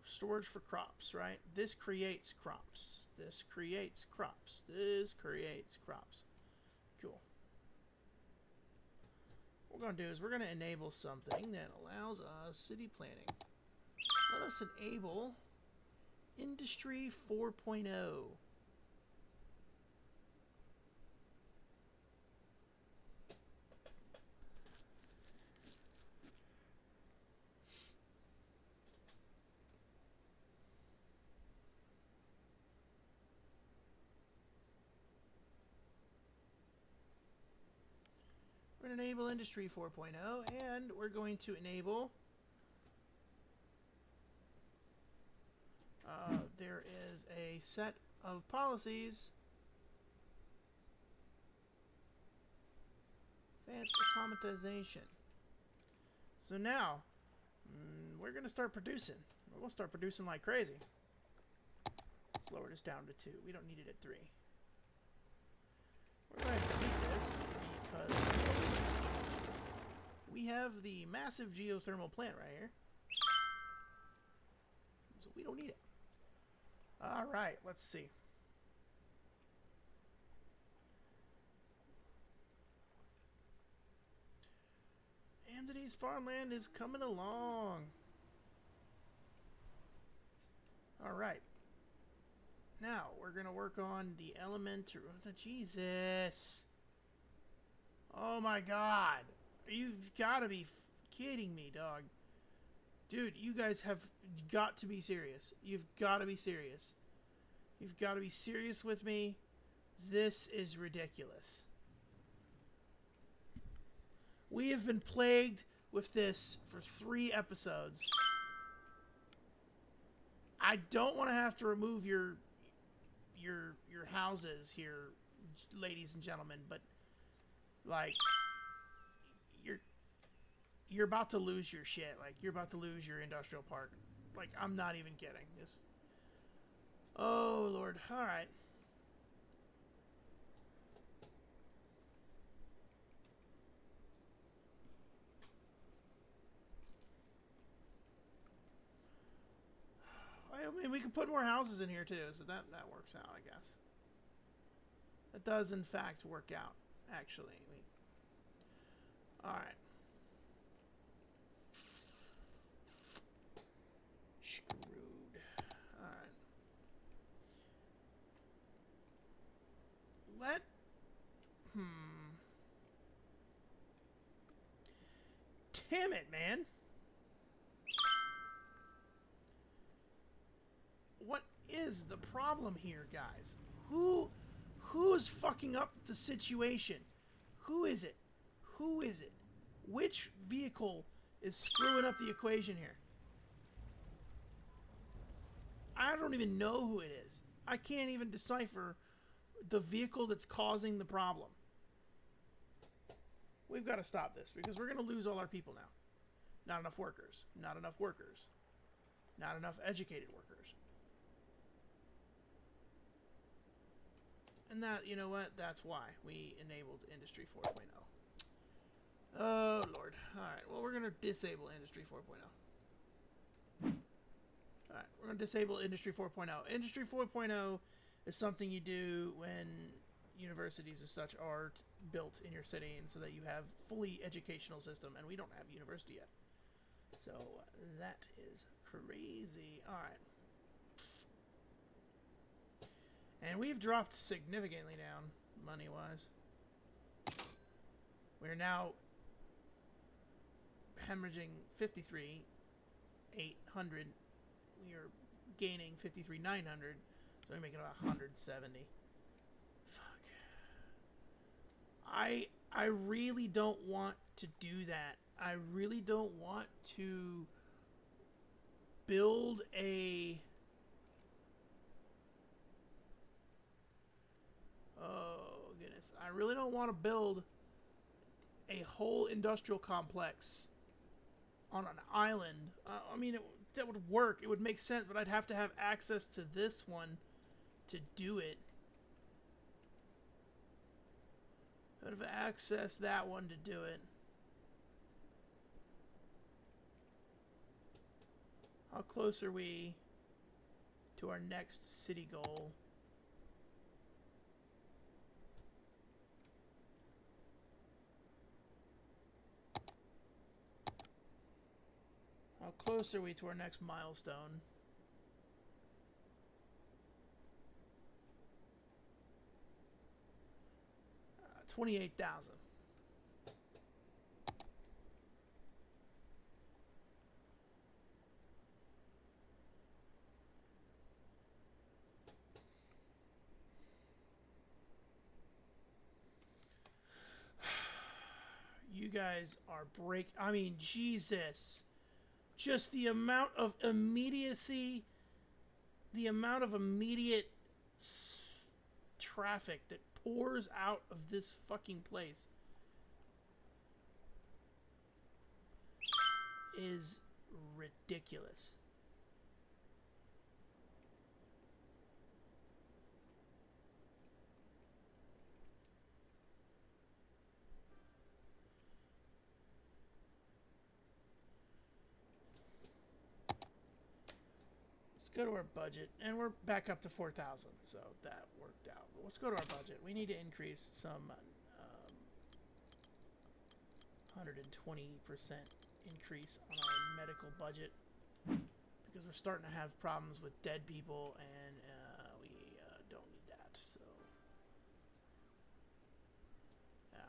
[SPEAKER 2] Storage for crops, right? This creates crops. This creates crops. This creates crops. Cool. What we're going to do is we're going to enable something that allows us city planning. Let us enable Industry 4.0. We're going to enable Industry 4.0, and we're going to enable there is a set of policies. Advanced automatization. So now, we're going to start producing. We're going to start producing like crazy. Let's lower this down to 2. We don't need it at 3. We're going to delete this because we have the massive geothermal plant right here. So we don't need it. Alright, let's see. Amity's farmland is coming along. Alright. Now, we're going to work on the elementary... Jesus! Oh my god! You've got to be kidding me, dog. Dude, you guys have got to be serious. You've got to be serious. You've got to be serious with me. This is ridiculous. We have been plagued with this for 3 episodes. I don't want to have to remove your houses here, ladies and gentlemen, but like you're about to lose your shit. Like, you're about to lose your industrial park. Like, I'm not even kidding. This. Oh Lord. All right. I mean, we could put more houses in here too, so that works out, I guess. That does, in fact, work out, actually. Alright. Screwed. Alright. Damn it, man! What is the problem here, guys? Who's fucking up the situation? Who is it? Who is it? Which vehicle is screwing up the equation here? I don't even know who it is. I can't even decipher the vehicle that's causing the problem. We've got to stop this because we're going to lose all our people now. Not enough workers. Not enough workers. Not enough educated workers. And that, you know what? That's why we enabled Industry 4.0. Oh, Lord. Alright, well, we're going to disable Industry 4.0. Alright, we're going to disable Industry 4.0. Industry 4.0 is something you do when universities as such are built in your city, and so that you have fully educational system, and we don't have university yet. So, that is crazy. Alright. And we've dropped significantly down, money-wise. We're now hemorrhaging 53,800. We are gaining 53,900. So we're making about 170. Fuck. I really don't want to do that. I really don't want to build a... Oh, goodness. I really don't want to build a whole industrial complex on an island. I mean, that would work. It would make sense, but I'd have to have access to this one to do it. I'd have access that one to do it. How close are we to our next city goal? How close are we to our next milestone? 28,000. You guys are I mean, Jesus. Just the amount of immediacy, the amount of immediate traffic that pours out of this fucking place is ridiculous. Let's go to our budget, and we're back up to 4,000, so that worked out. But let's go to our budget. We need to increase some 120% increase on our medical budget because we're starting to have problems with dead people, and we don't need that. So, yeah.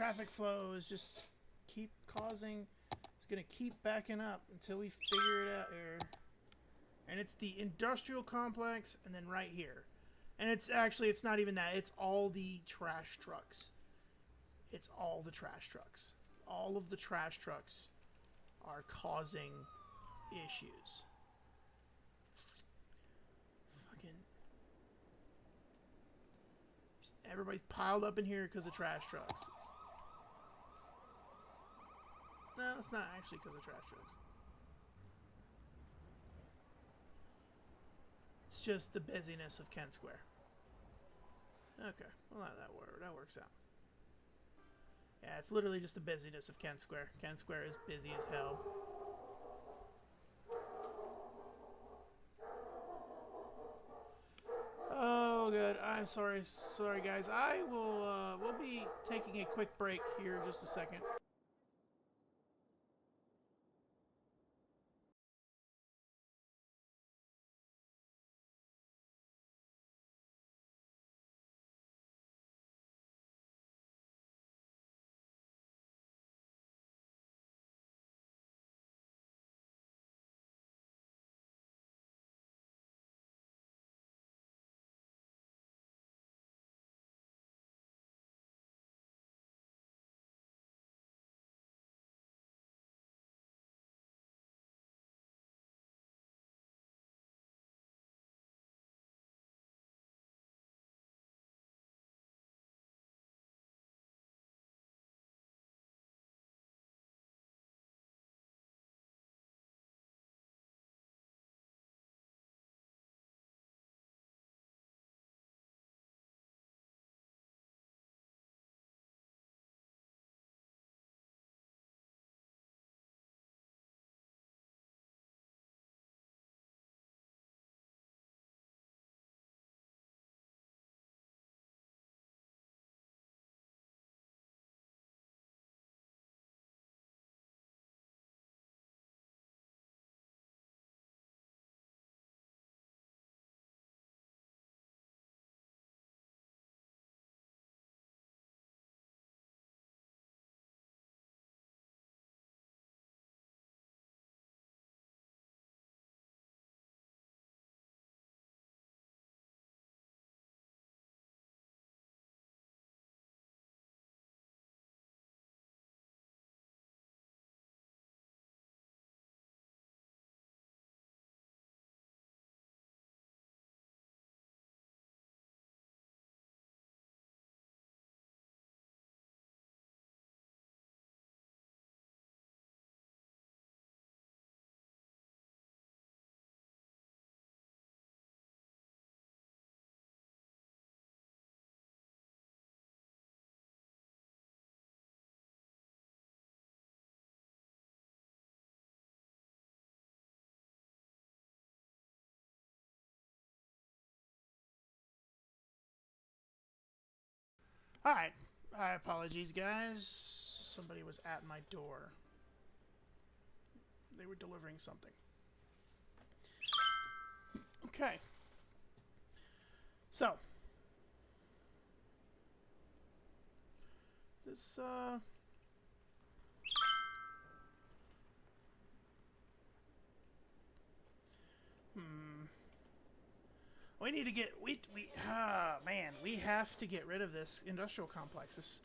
[SPEAKER 2] traffic flow is just keep causing. It's gonna keep backing up until we figure it out here. And it's the industrial complex, and then right here. And it's not even that. It's all the trash trucks. It's all the trash trucks. All of the trash trucks are causing issues. Fucking. Everybody's piled up in here because of trash trucks. No, it's not actually because of trash trucks. It's just the busyness of Kent Square. Okay, well that works out. Yeah, it's literally just the busyness of Kent Square. Kent Square is busy as hell. Oh, good. I'm sorry, guys. I will. We'll be taking a quick break here in just a second. All right. Apologies, guys. Somebody was at my door. They were delivering something. Okay. So. This, We need to get... man, we have to get rid of this industrial complex.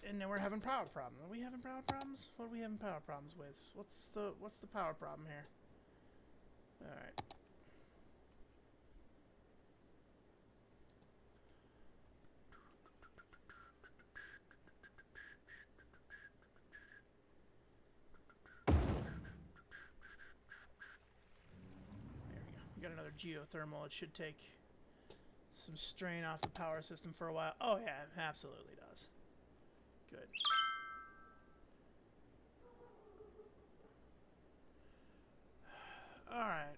[SPEAKER 2] And then we're having power problems. Are we having power problems? What are we having power problems with? What's the power problem here? Alright. There we go. We got another geothermal. It should take some strain off the power system for a while. Oh yeah, it absolutely does. Good. Alright.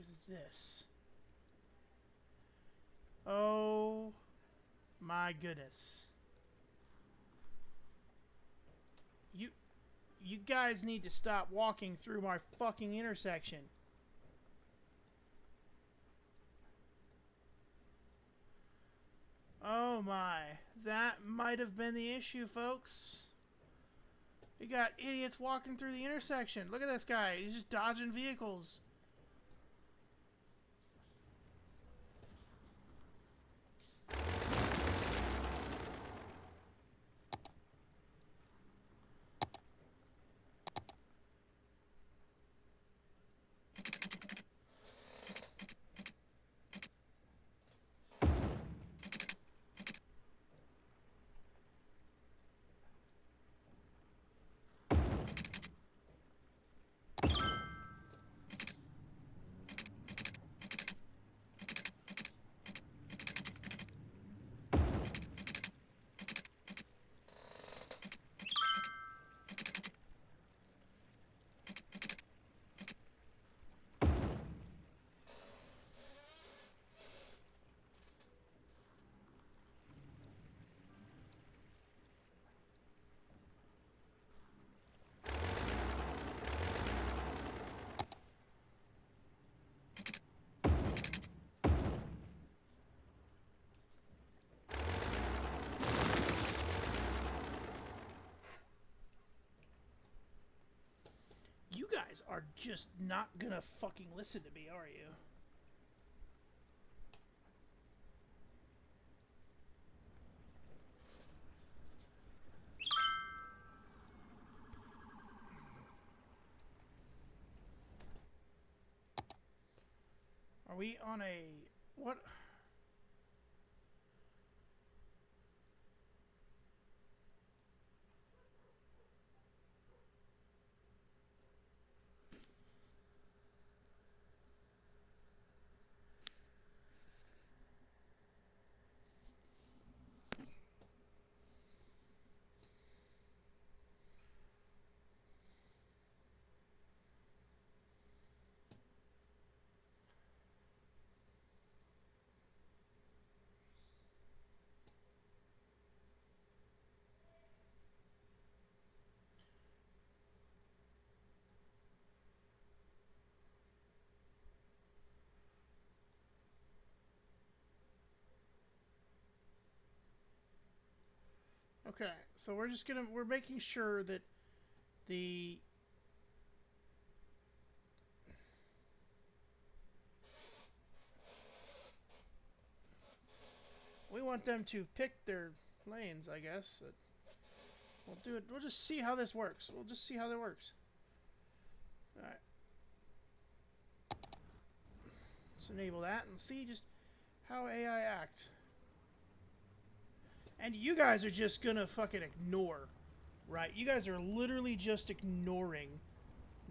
[SPEAKER 2] is this? Oh my goodness. You guys need to stop walking through my fucking intersection. Oh my. That might have been the issue, folks. You got idiots walking through the intersection. Look at this guy. He's just dodging vehicles. You guys are just not gonna fucking listen to me, are you? Are we on a... what? Okay, so we're making sure that the... we want them to pick their lanes, I guess. We'll do it. We'll just see how this works. We'll just see how that works. Alright. Let's enable that and see just how AI acts. And you guys are just gonna fucking ignore, right? You guys are literally just ignoring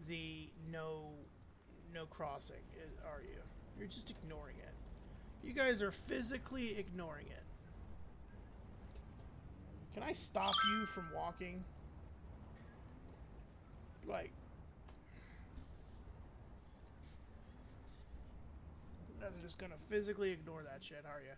[SPEAKER 2] the no crossing, are you? You're just ignoring it. You guys are physically ignoring it. Can I stop you from walking? Like... you guys are just gonna physically ignore that shit, are you?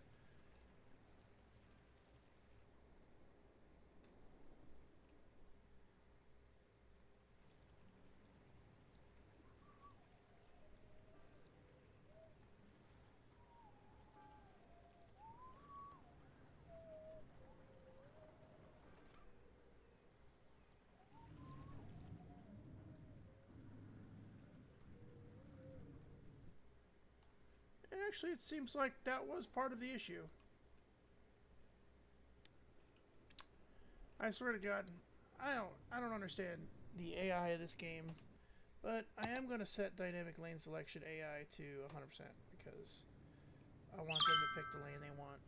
[SPEAKER 2] And actually, it seems like that was part of the issue. I swear to God, I don't understand the AI of this game, but I am going to set dynamic lane selection AI to 100% because I want them to pick the lane they want.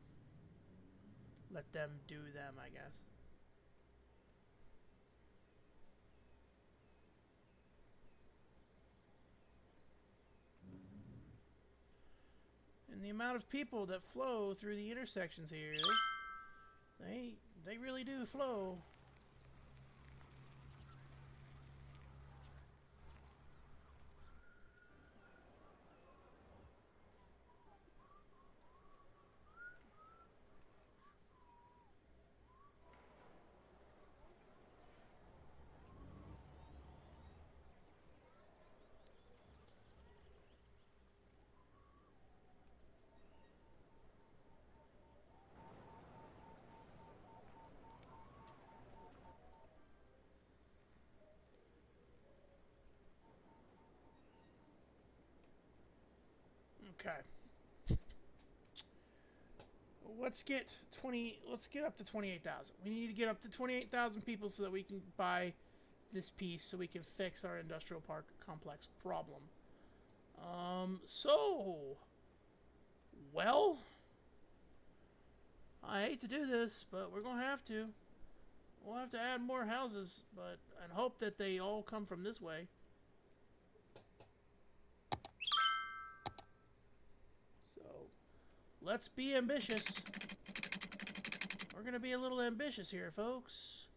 [SPEAKER 2] Let them do them, I guess. And the amount of people that flow through the intersections here, they really do flow. Okay. Let's get up to 28,000. We need to get up to 28,000 people so that we can buy this piece so we can fix our industrial park complex problem. Well, I hate to do this, but we're going to have to. We'll have to add more houses, and hope that they all come from this way. So, let's be ambitious. We're going to be a little ambitious here, folks.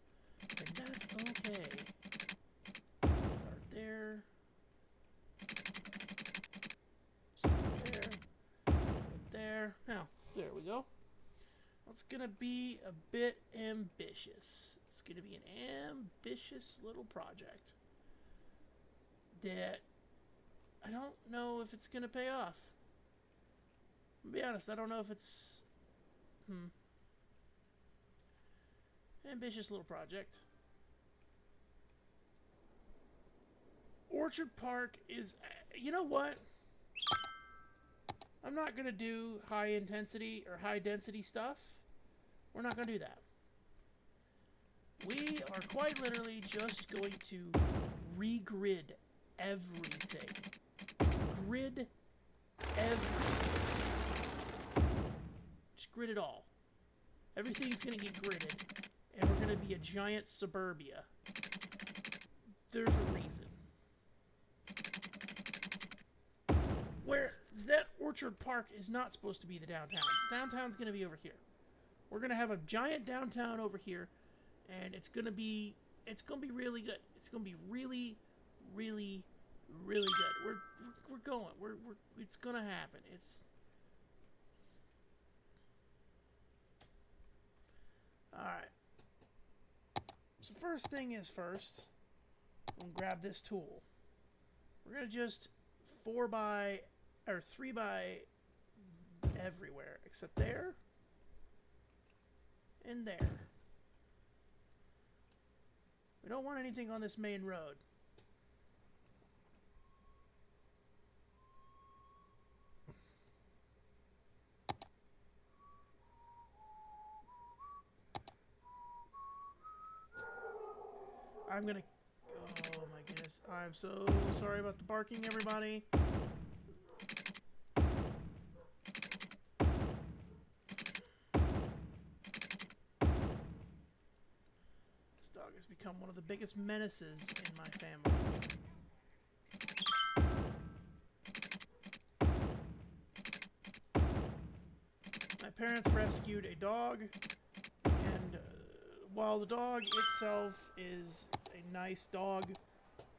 [SPEAKER 2] And that's okay. Start there. Start there. Put there. Now, there we go. It's going to be a bit ambitious. It's going to be an ambitious little project that I don't know if it's going to pay off. To be honest, I don't know if it's... Ambitious little project. Orchard Park is... You know what? I'm not going to do high intensity or high density stuff. We're not going to do that. We are quite literally just going to regrid everything. Grid everything. Just grid it all. Everything's going to get gridded. And we're going to be a giant suburbia. There's a reason. Where that Orchard Park is not supposed to be the downtown. Downtown's going to be over here. We're going to have a giant downtown over here, and it's going to be really good. It's going to be really, really, really good. We're going. It's going to happen. All right. So first thing is first, I'm going to grab this tool. We're going to just 3 by everywhere except there and there. We don't want anything on this main road. I'm gonna... Oh my goodness. I'm so sorry about the barking, everybody. This dog has become one of the biggest menaces in my family. My parents rescued a dog, and while the dog itself is a nice dog,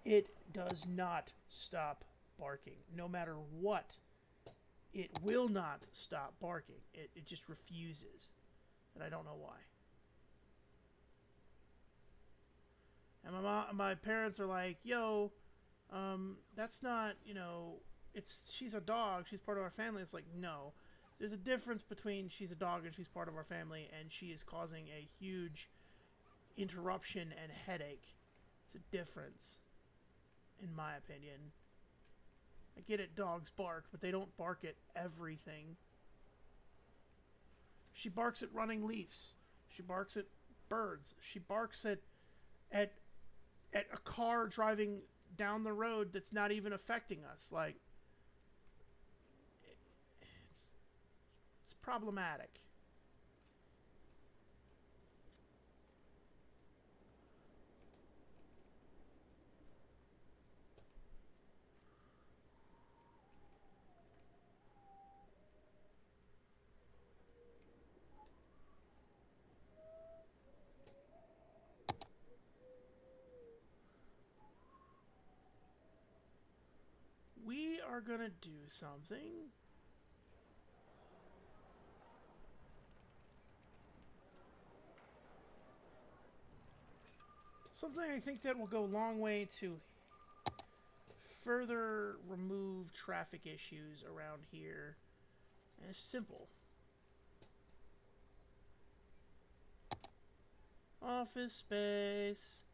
[SPEAKER 2] it does not stop barking. No matter what, it will not stop barking. It just refuses. And I don't know why. And my parents are like, yo, that's not, she's a dog. She's part of our family. It's like, no. There's a difference between she's a dog and she's part of our family, and she is causing a huge interruption and headache. It's a difference, in my opinion. I get it, dogs bark, but they don't bark at everything. She barks at running leaves. She barks at birds. She barks at a car driving down the road that's not even affecting us. Like, it's problematic. We are gonna do something. Something I think that will go a long way to further remove traffic issues around here. And it's simple. Office space.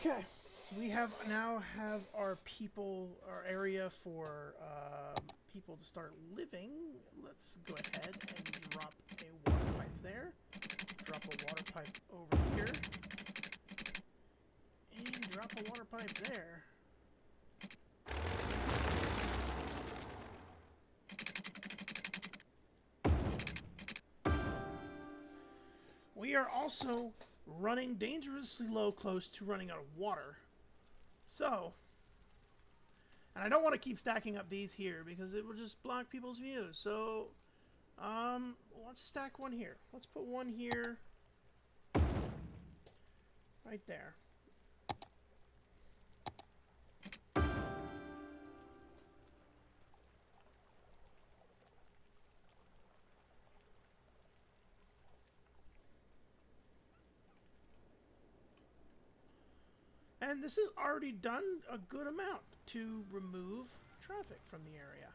[SPEAKER 2] Okay, we now have our area for people to start living. Let's go ahead and drop a water pipe there. Drop a water pipe over here. And drop a water pipe there. We are also running dangerously low, close to running out of water. So, and I don't want to keep stacking up these here because it will just block people's views. So, let's stack one here. Let's put one here, right there. And this has already done a good amount to remove traffic from the area.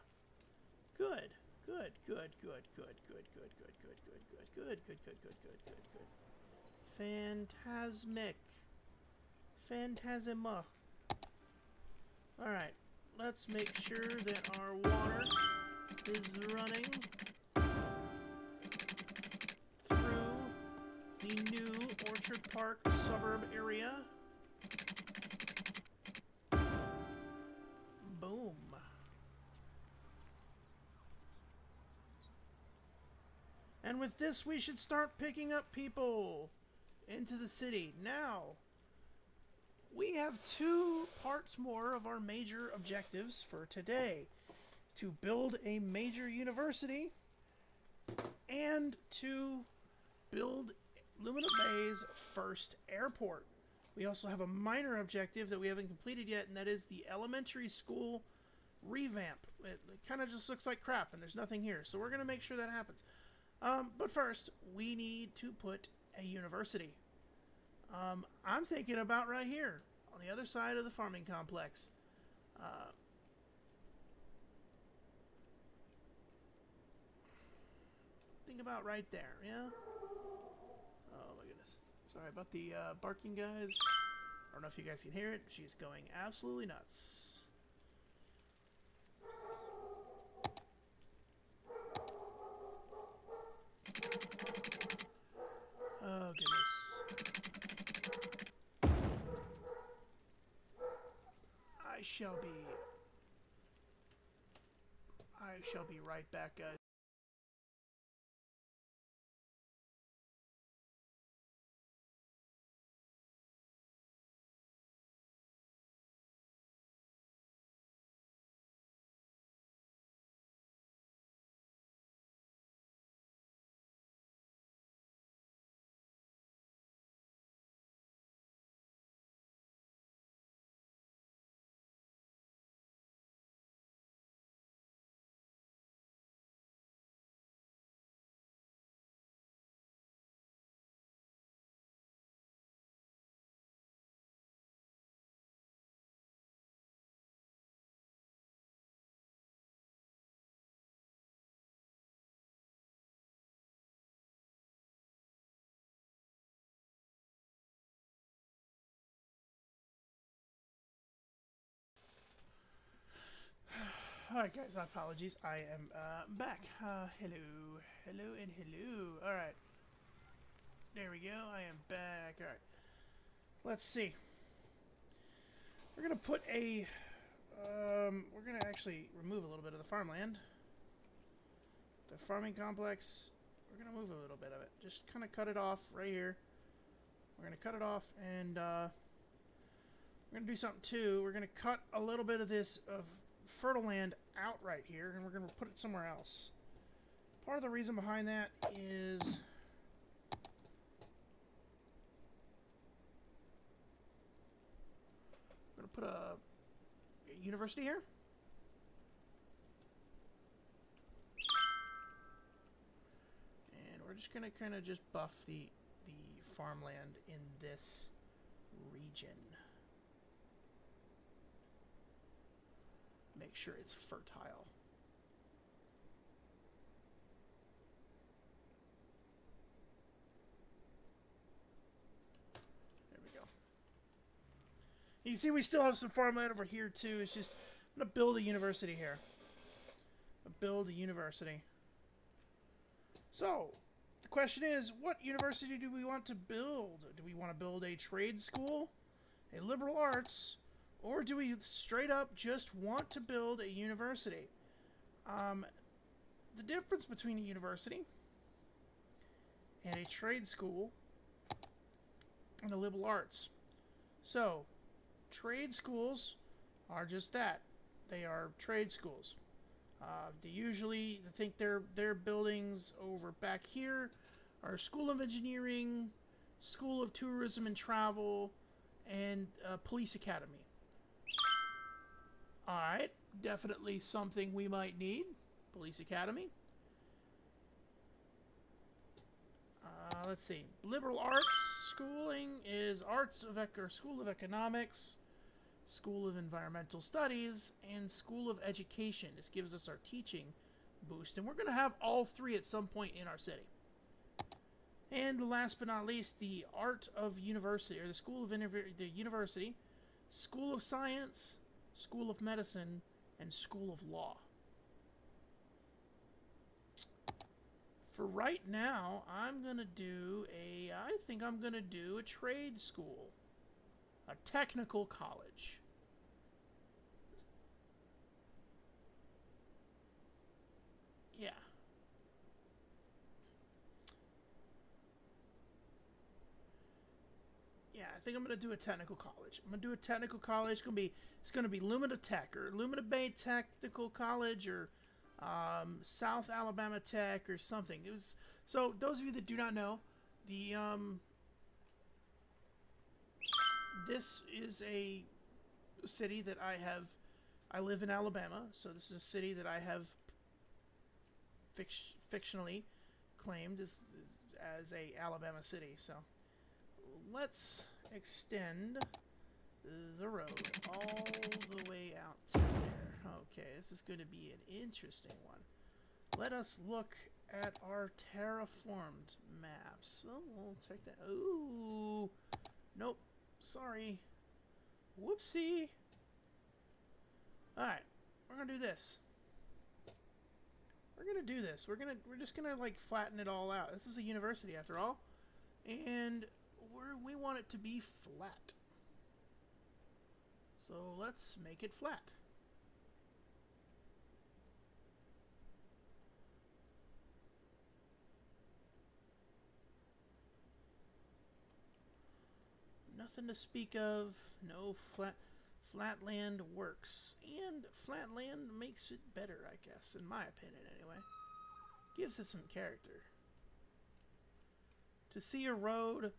[SPEAKER 2] Good, good, good, good, good, good, good, good, good, good, good, good, good, good, good, good, good, good. Phantasmic. Phantasma. Alright, let's make sure that our water is running through the new Orchard Park suburb area. Boom. And with this, we should start picking up people into the city. Now, we have 2 parts more of our major objectives for today. To build a major university and to build Lumina Bay's first airport. We also have a minor objective that we haven't completed yet, and that is the elementary school revamp. It kind of just looks like crap, and there's nothing here. So we're going to make sure that happens. But first, we need to put a university. I'm thinking about right here, on the other side of the farming complex. Think about right there, yeah? Oh my goodness. Sorry about the barking, guys. I don't know if you guys can hear it. She's going absolutely nuts. Oh goodness. I shall be right back, guys. Alright guys, apologies. I am back. Hello. Hello and hello. Alright. There we go. I am back. Alright. Let's see. We're going to put a... we're going to actually remove a little bit of the farmland. The farming complex, we're going to move a little bit of it. Just kind of cut it off right here. We're going to cut it off, and we're going to do something too. We're going to cut a little bit of this fertile land out right here, and we're going to put it somewhere else. Part of the reason behind that is we're going to put a university here. And we're just going to kind of just buff the farmland in this region. Make sure it's fertile. There we go. You see we still have some farmland over here too. It's just, I'm going to build a university here. Build a university. So, the question is, what university do we want to build? Do we want to build a trade school, a liberal arts, or do we straight up just want to build a university? The difference between a university and a trade school and a liberal arts. So, trade schools are just that. They are trade schools. They usually think their buildings over back here are School of Engineering, School of Tourism and Travel, and Police Academy. Alright, definitely something we might need. Police Academy. Let's see. Liberal arts schooling is School of Economics, School of Environmental Studies, and School of Education. This gives us our teaching boost, and we're going to have all three at some point in our city. And last but not least, the Art of University, or the School of the University, School of Science, School of Medicine, and School of Law. For right now, I think I'm going to do a trade school. A technical college. Yeah. Yeah, I think I'm going to do a technical college. I'm going to do a technical college. It's going to be Lumina Tech or Lumina Bay Technical College or South Alabama Tech or something. So those of you that do not know, this is a city that I live in Alabama, so this is a city that I have fictionally claimed as a Alabama city. So let's extend the road all the way out to there. Okay, this is going to be an interesting one. Let us look at our terraformed maps. Oh, we'll check that. Ooh, nope. Sorry. Whoopsie. Alright, we're gonna do this. We're just gonna like flatten it all out. This is a university after all. And we want it to be flat. So let's make it flat. Nothing to speak of. No flatland works. And flatland makes it better, I guess, in my opinion anyway. Gives it some character. To see a road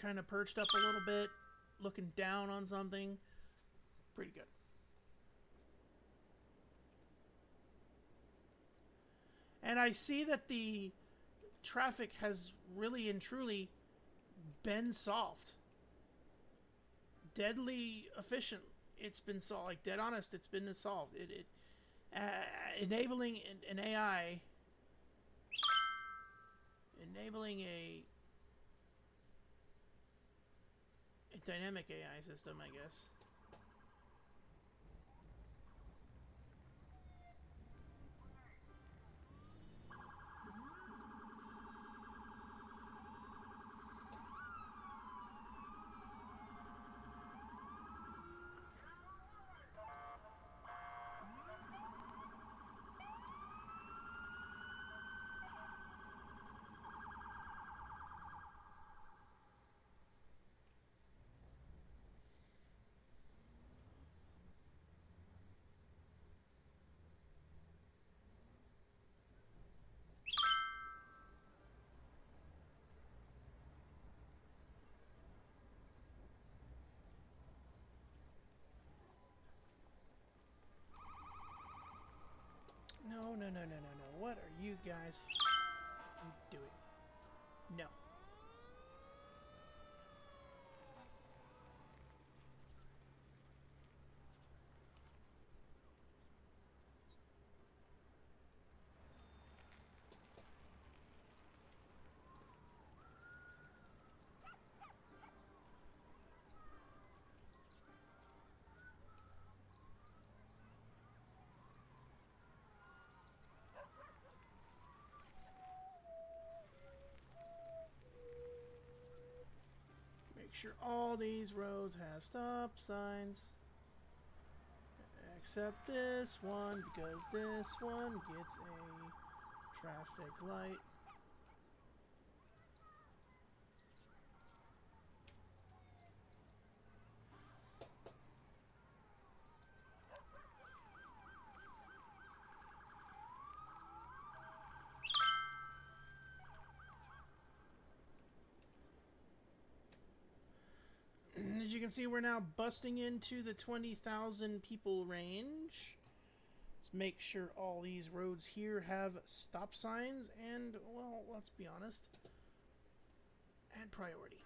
[SPEAKER 2] kind of perched up a little bit, looking down on something, pretty good. And I see that the traffic has really and truly been solved. Deadly efficient. It's been solved. Like, dead honest, it's been solved. Enabling an AI, enabling a dynamic AI system, I guess. No. What are you guys doing? No. Make sure all these roads have stop signs. Except this one, because this one gets a traffic light. As you can see, we're now busting into the 20,000 people range. Let's make sure all these roads here have stop signs and, well, let's be honest, add priority.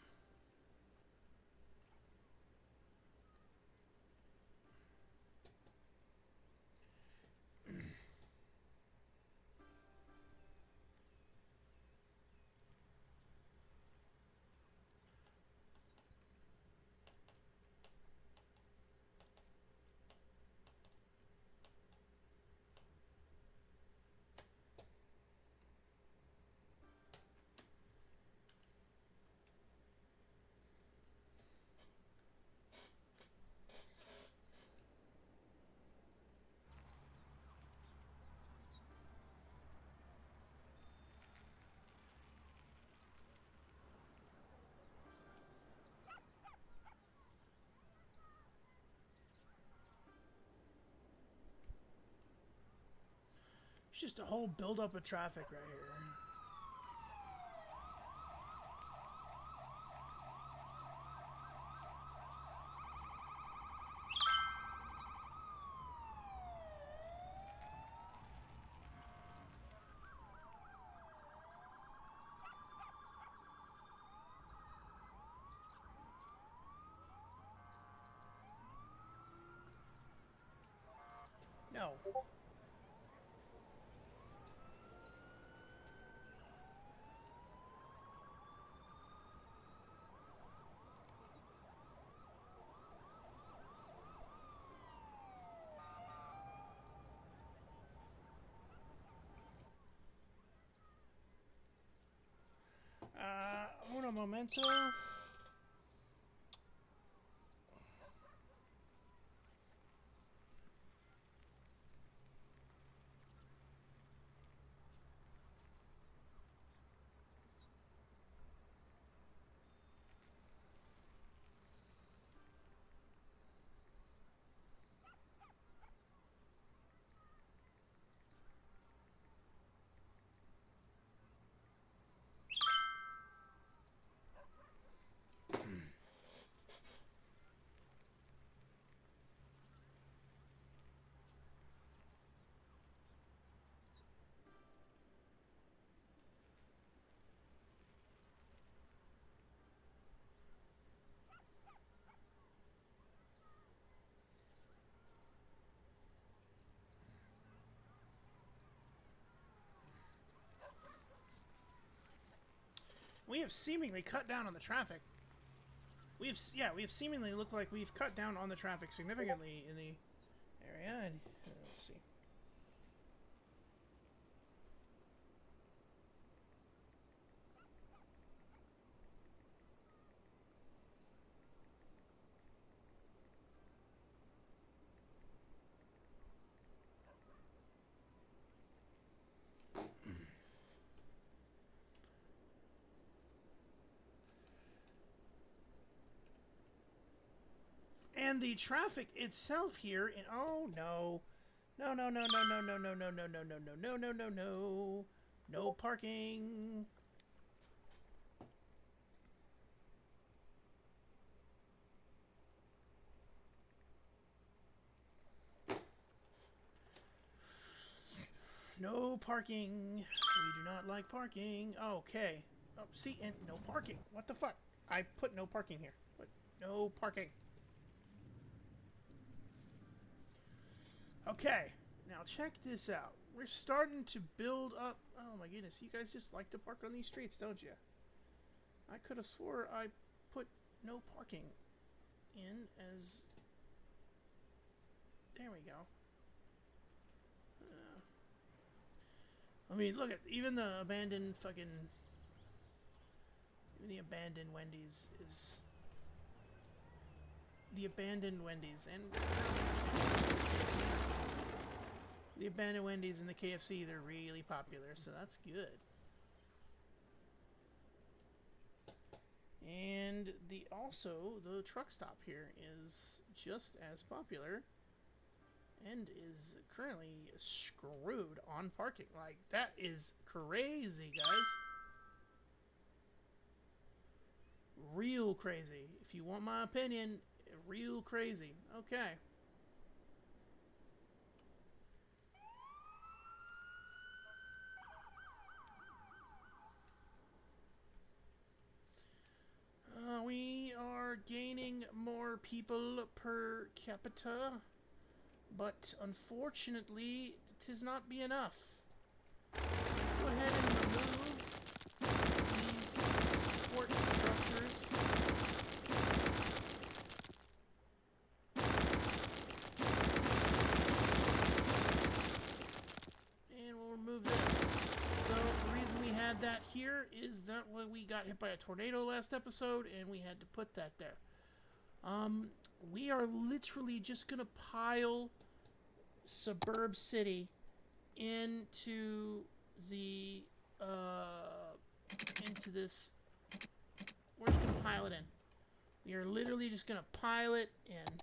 [SPEAKER 2] It's just a whole buildup of traffic right here. No. Uno momento. We have seemingly cut down on the traffic. We have seemingly looked like we've cut down on the traffic significantly in the area. And let's see. And the traffic itself here, and oh no, no, no, no, no, no, no, no, no, no, no, no, no, no, no, no, no, no parking. No parking. We do not like parking. Okay. Oh, see, and no parking. What the fuck? I put no parking here. What? No parking. Okay, now check this out. We're starting to build up. Oh my goodness, you guys just like to park on these streets, don't you? I could have swore I put no parking in as... There we go. I mean, look at even the abandoned fucking... Even the abandoned Wendy's is the abandoned Wendy's, and the abandoned Wendy's and the KFC, they're really popular, so that's good. And also the truck stop here is just as popular and is currently screwed on parking. Like, that is crazy, guys. Real crazy. If you want my opinion, real crazy. Okay. We are gaining more people per capita, but unfortunately, it does not be enough. Let's go ahead and remove these support structures. And we'll remove this. So the reason we had that here is that we got hit by a tornado last episode, and we had to put that there. We are literally just gonna pile Suburb City into the into this. We're just gonna pile it in. We are literally just gonna pile it in.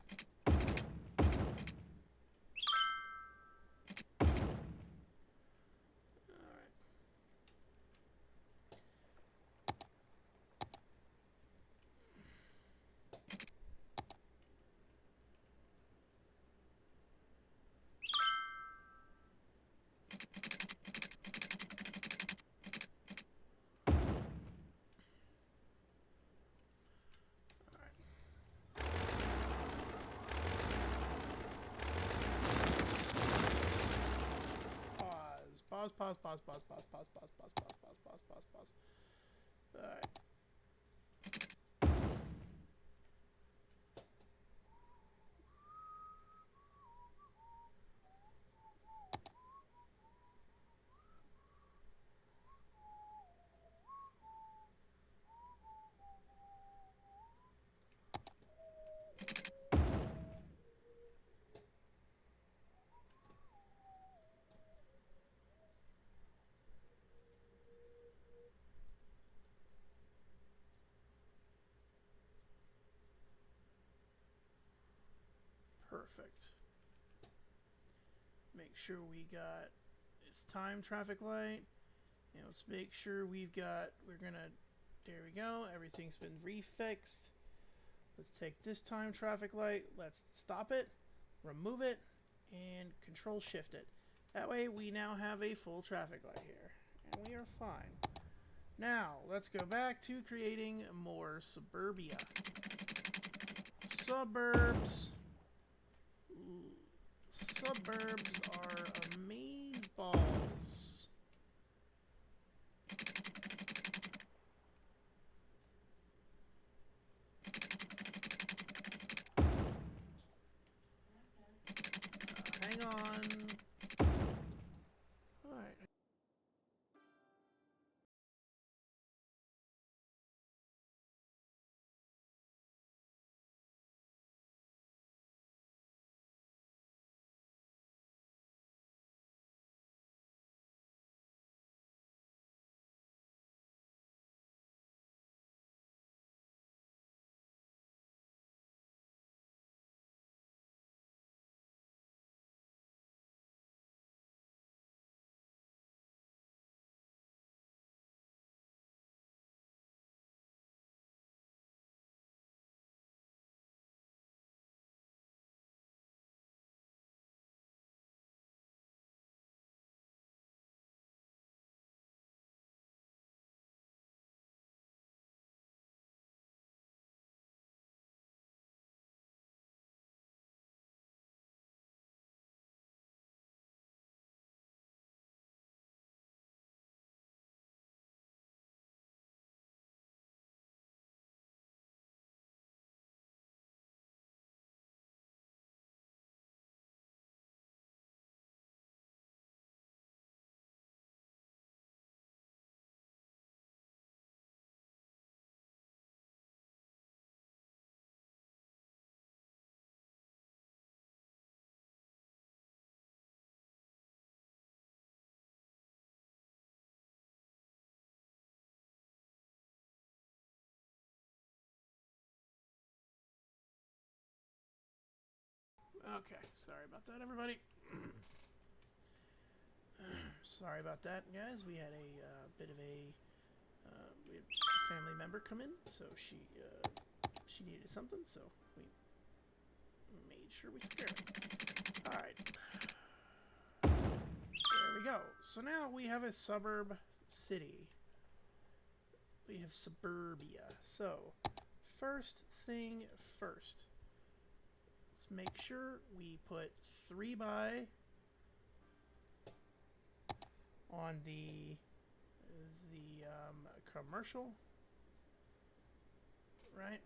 [SPEAKER 2] Pause. Alright. Perfect. Make sure we got its time traffic light. And let's make sure we're gonna, there we go, everything's been refixed. Let's take this time traffic light, let's stop it, remove it, and control shift it. That way we now have a full traffic light here, and we are fine. Now, let's go back to creating more suburbia. Suburbs are amazeballs. Hang on. Okay, sorry about that, everybody. Sorry about that, guys. We had a bit of we had a family member come in, so she needed something, so we made sure we took care of it. All right, there we go. So now we have a suburb city. We have suburbia. So first thing first, let's make sure we put 3 by on the commercial, right?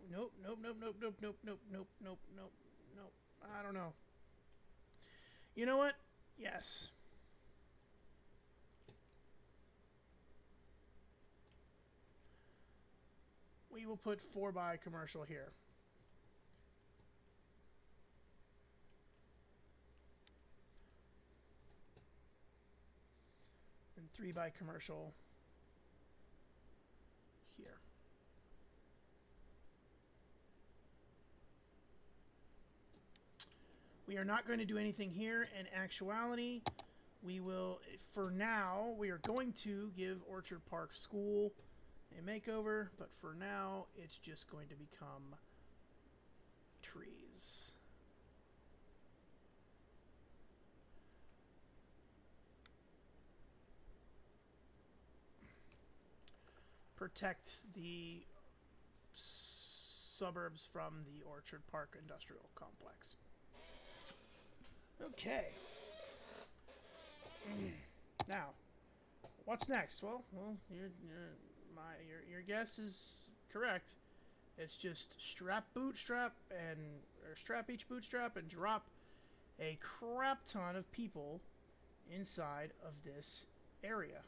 [SPEAKER 2] Nope, nope, nope, nope, nope, nope, nope, nope, nope, nope, nope. I don't know. You know what? Yes. We will put 4 by commercial here. And 3 by commercial here. We are not going to do anything here. In actuality, we will, for now, we are going to give Orchard Park School a makeover, but for now, it's just going to become trees. Protect the suburbs from the Orchard Park Industrial Complex. Okay. Now, what's next? Well, your guess is correct. It's just strap each bootstrap and drop a crap ton of people inside of this area.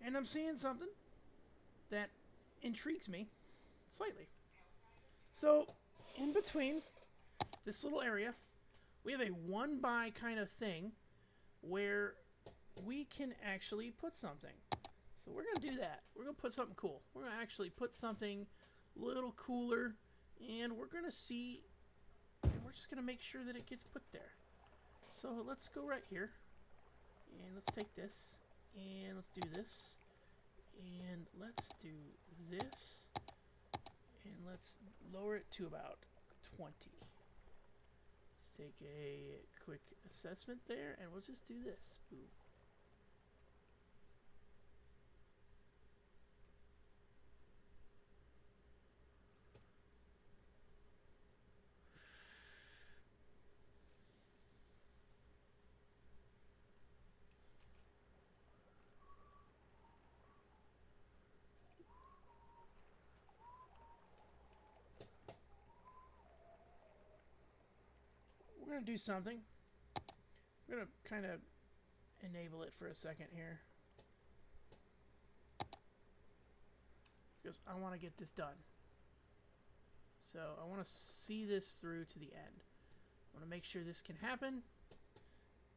[SPEAKER 2] And I'm seeing something that intrigues me slightly. So, in between this little area, we have a 1 by kind of thing where we can actually put something. So we're going to do that. We're going to put something cool. We're going to actually put something a little cooler, and we're going to see, and we're just going to make sure that it gets put there. So let's go right here, and let's take this, and let's do this, and let's do this, and let's lower it to about 20. Let's take a quick assessment there, and we'll just do this. Boom. We're going to do something. We're going to kind of enable it for a second here, because I want to get this done. So I want to see this through to the end. I want to make sure this can happen.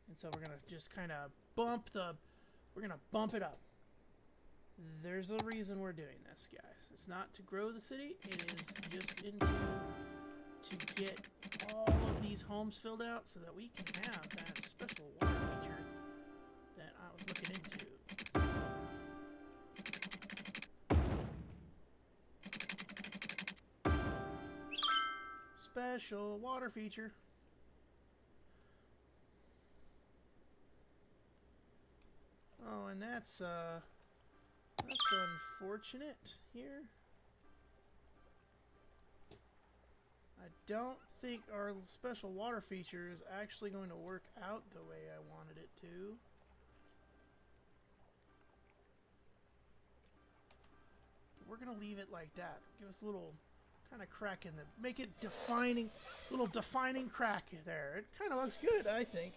[SPEAKER 2] And so we're going to just kind of we're going to bump it up. There's a reason we're doing this, guys. It's not to grow the city. It is just to get all of these homes filled out so that we can have that special water feature that I was looking into. Special water feature. Oh, and that's unfortunate here. I don't think our special water feature is actually going to work out the way I wanted it to. We're going to leave it like that. Give us a little kind of crack in the... Make it defining... Little defining crack there. It kind of looks good, I think.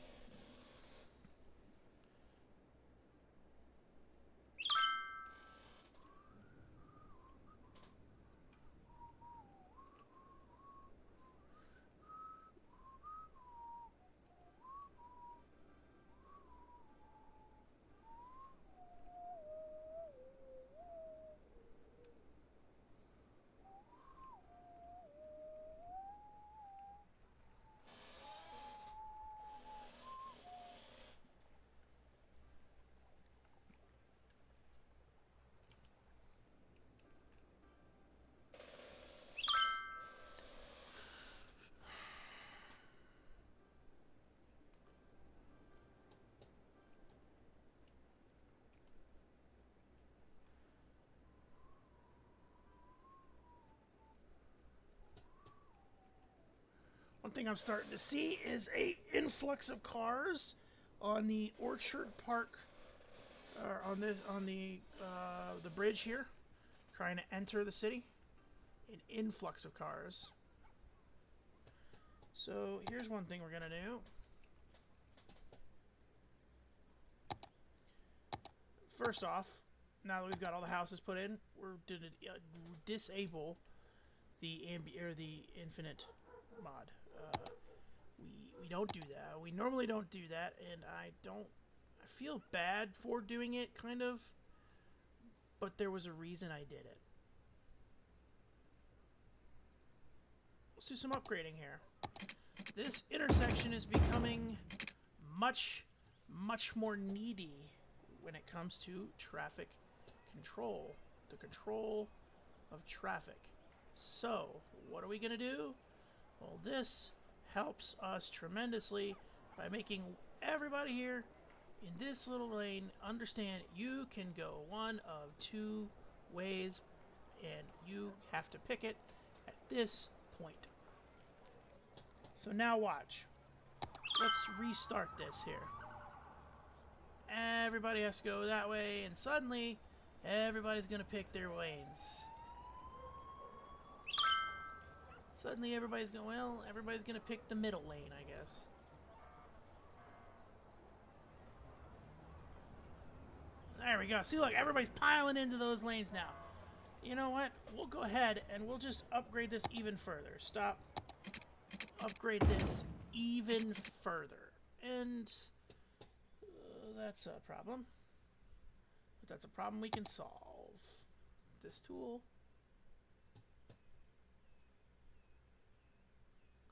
[SPEAKER 2] thing I'm starting to see is a influx of cars on the Orchard Park, on the bridge here, trying to enter the city. An influx of cars. So here's one thing we're gonna do. First off, now that we've got all the houses put in, we're going to disable the infinite mod. We don't do that. We normally don't do that, and I feel bad for doing it, kind of. But there was a reason I did it. Let's do some upgrading here. This intersection is becoming much more needy when it comes to traffic control. The control of traffic. So, what are we going to do? Well, this helps us tremendously by making everybody here in this little lane understand you can go one of two ways, and you have to pick it at this point. So now watch. Let's restart this here. Everybody has to go that way, and suddenly everybody's going to pick their lanes. Suddenly everybody's going, well, everybody's going to pick the middle lane, I guess. There we go. See, look, everybody's piling into those lanes now. You know what? We'll go ahead and we'll just upgrade this even further. Stop. Upgrade this even further. And that's a problem. But that's a problem we can solve. This tool.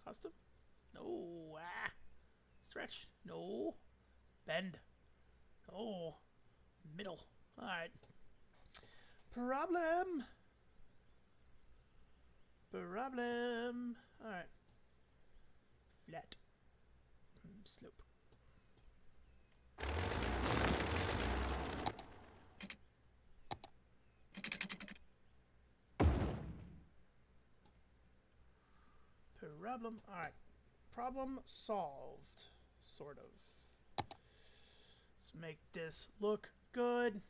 [SPEAKER 2] Custom? No. Ah. Stretch. No. Bend. No. Middle. Alright. Problem. Alright. Flat. Slope. Problem. Alright. Problem solved. Sort of. Let's make this look good.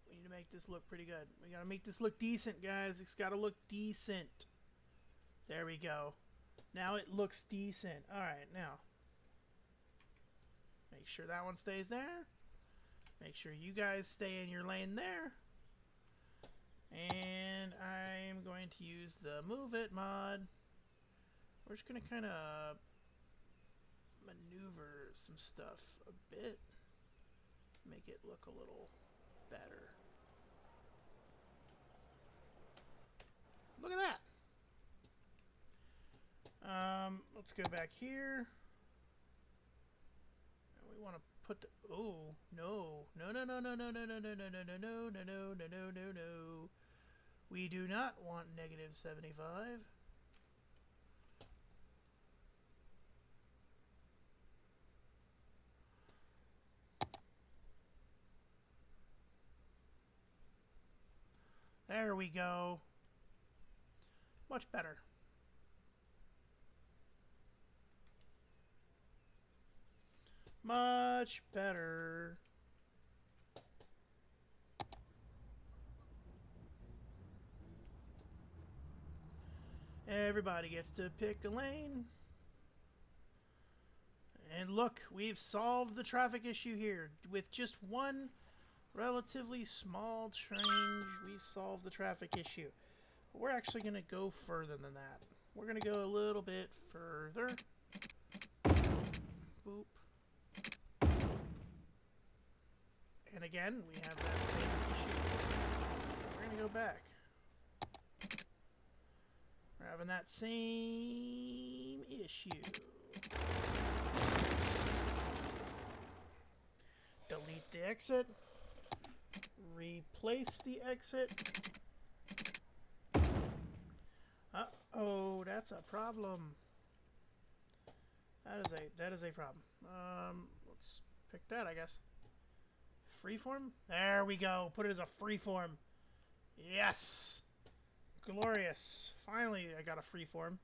[SPEAKER 2] We need to make this look pretty good. We gotta make this look decent, guys. It's gotta look decent. There we go. Now it looks decent. Alright, now. Make sure that one stays there. Make sure you guys stay in your lane there. And I'm going to use the Move It mod. We're just going to kind of maneuver some stuff a bit. Make it look a little better. Look at that. Let's go back here. And we want to put the... Oh, no. No, no, no, no, no, no, no, no, no, no, no, no, no, no, no, no, no, no. We do not want negative 75. There we go. Much better. Much better. Everybody gets to pick a lane. And look, we've solved the traffic issue here. With just one relatively small change, we've solved the traffic issue. But we're actually going to go further than that. We're going to go a little bit further. Boop. And again, we have that same issue. So we're going to go back. We're having that same issue. Delete the exit. Replace the exit. Uh-oh, that's a problem. That is a problem. Let's pick that, I guess. Freeform? There we go. Put it as a freeform. Yes. Glorious. Finally, I got a freeform.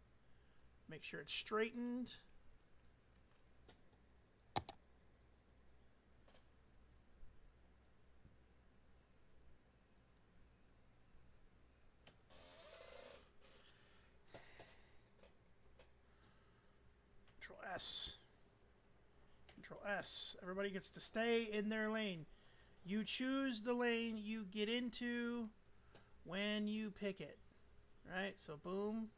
[SPEAKER 2] Make sure it's straightened. Control S. Control S. Everybody gets to stay in their lane. You choose the lane you get into when you pick it. Right? So boom.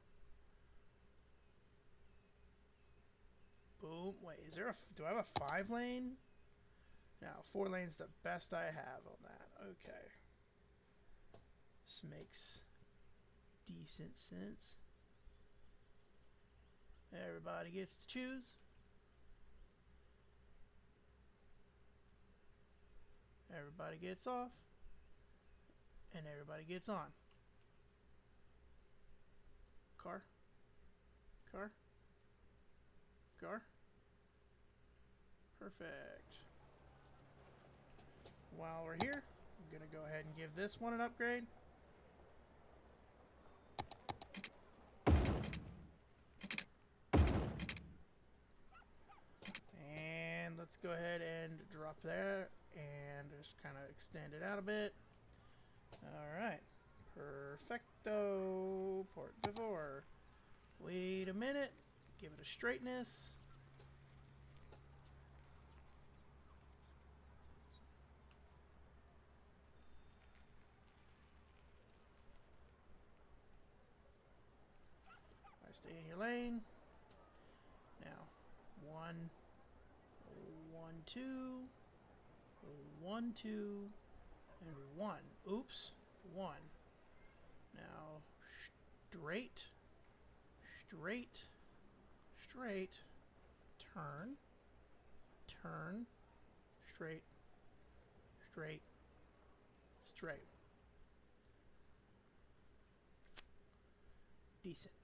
[SPEAKER 2] Boom. Wait, is there a... Do I have a 5 lane? No, 4 lane's the best I have on that. Okay. This makes decent sense. Everybody gets to choose. Everybody gets off. And everybody gets on. Car. Car. Car. Perfect. While we're here, I'm going to go ahead and give this one an upgrade. And let's go ahead and drop there and just kind of extend it out a bit. Alright. Perfecto. Port Vivor. Wait a minute. Give it a straightness. Stay in your lane. Now, 1, 1, 2, 1, 2, and 1. Oops, 1. Now, straight, straight, straight, turn, turn, straight, straight, straight. Decent.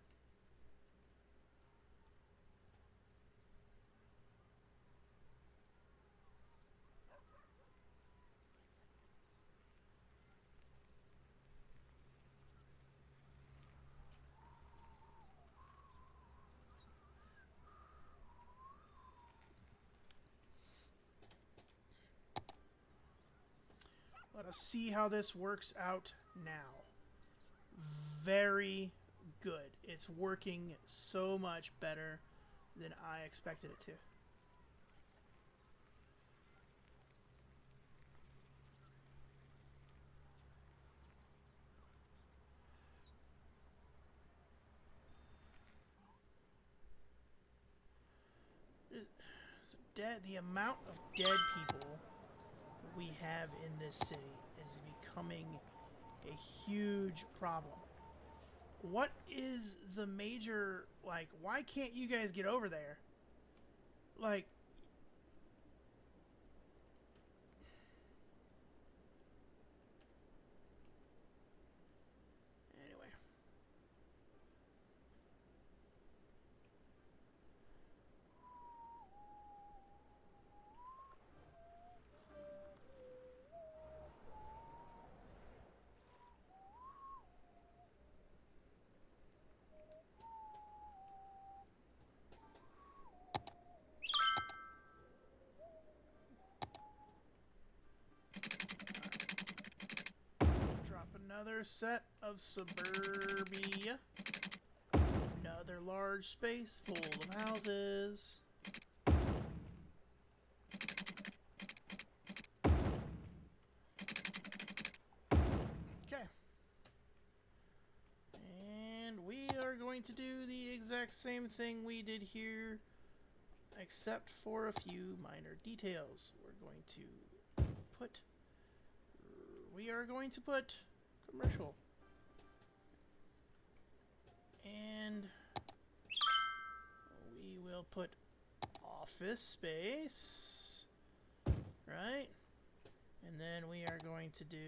[SPEAKER 2] Let us see how this works out now. Very good. It's working so much better than I expected it to. The amount of dead people we have in this city is becoming a huge problem. What is the major, like, why can't you guys get over there? Like, anyway. Another set of suburbia. Another large space full of houses. Okay. And we are going to do the exact same thing we did here, except for a few minor details. We are going to put commercial. And we will put office space, right? And then we are going to do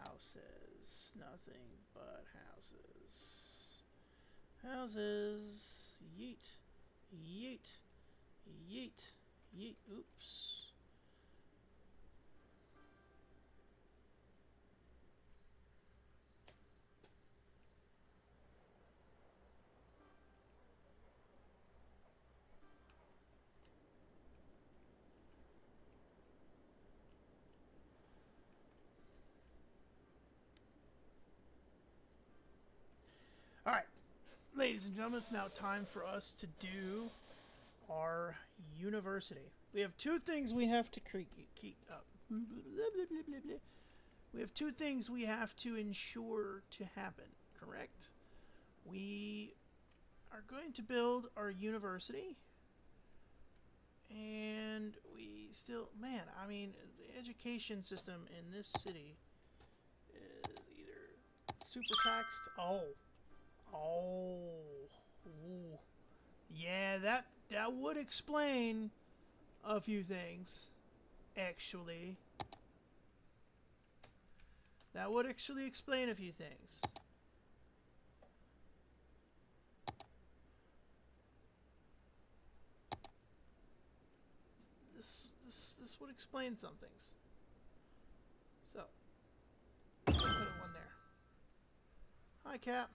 [SPEAKER 2] houses. Nothing but houses. Houses. Yeet. Yeet. Yeet. Yeet. Oops. ladies and gentlemen, it's now time for us to do our university. We have two things we have to keep up. We have two things we have to ensure to happen, correct? We are going to build our university, and we still, man, I mean, the education system in this city is either super taxed. Ooh. Yeah, that would explain a few things, actually. That would actually explain a few things. This would explain some things. So, I'm gonna put one there. High Cap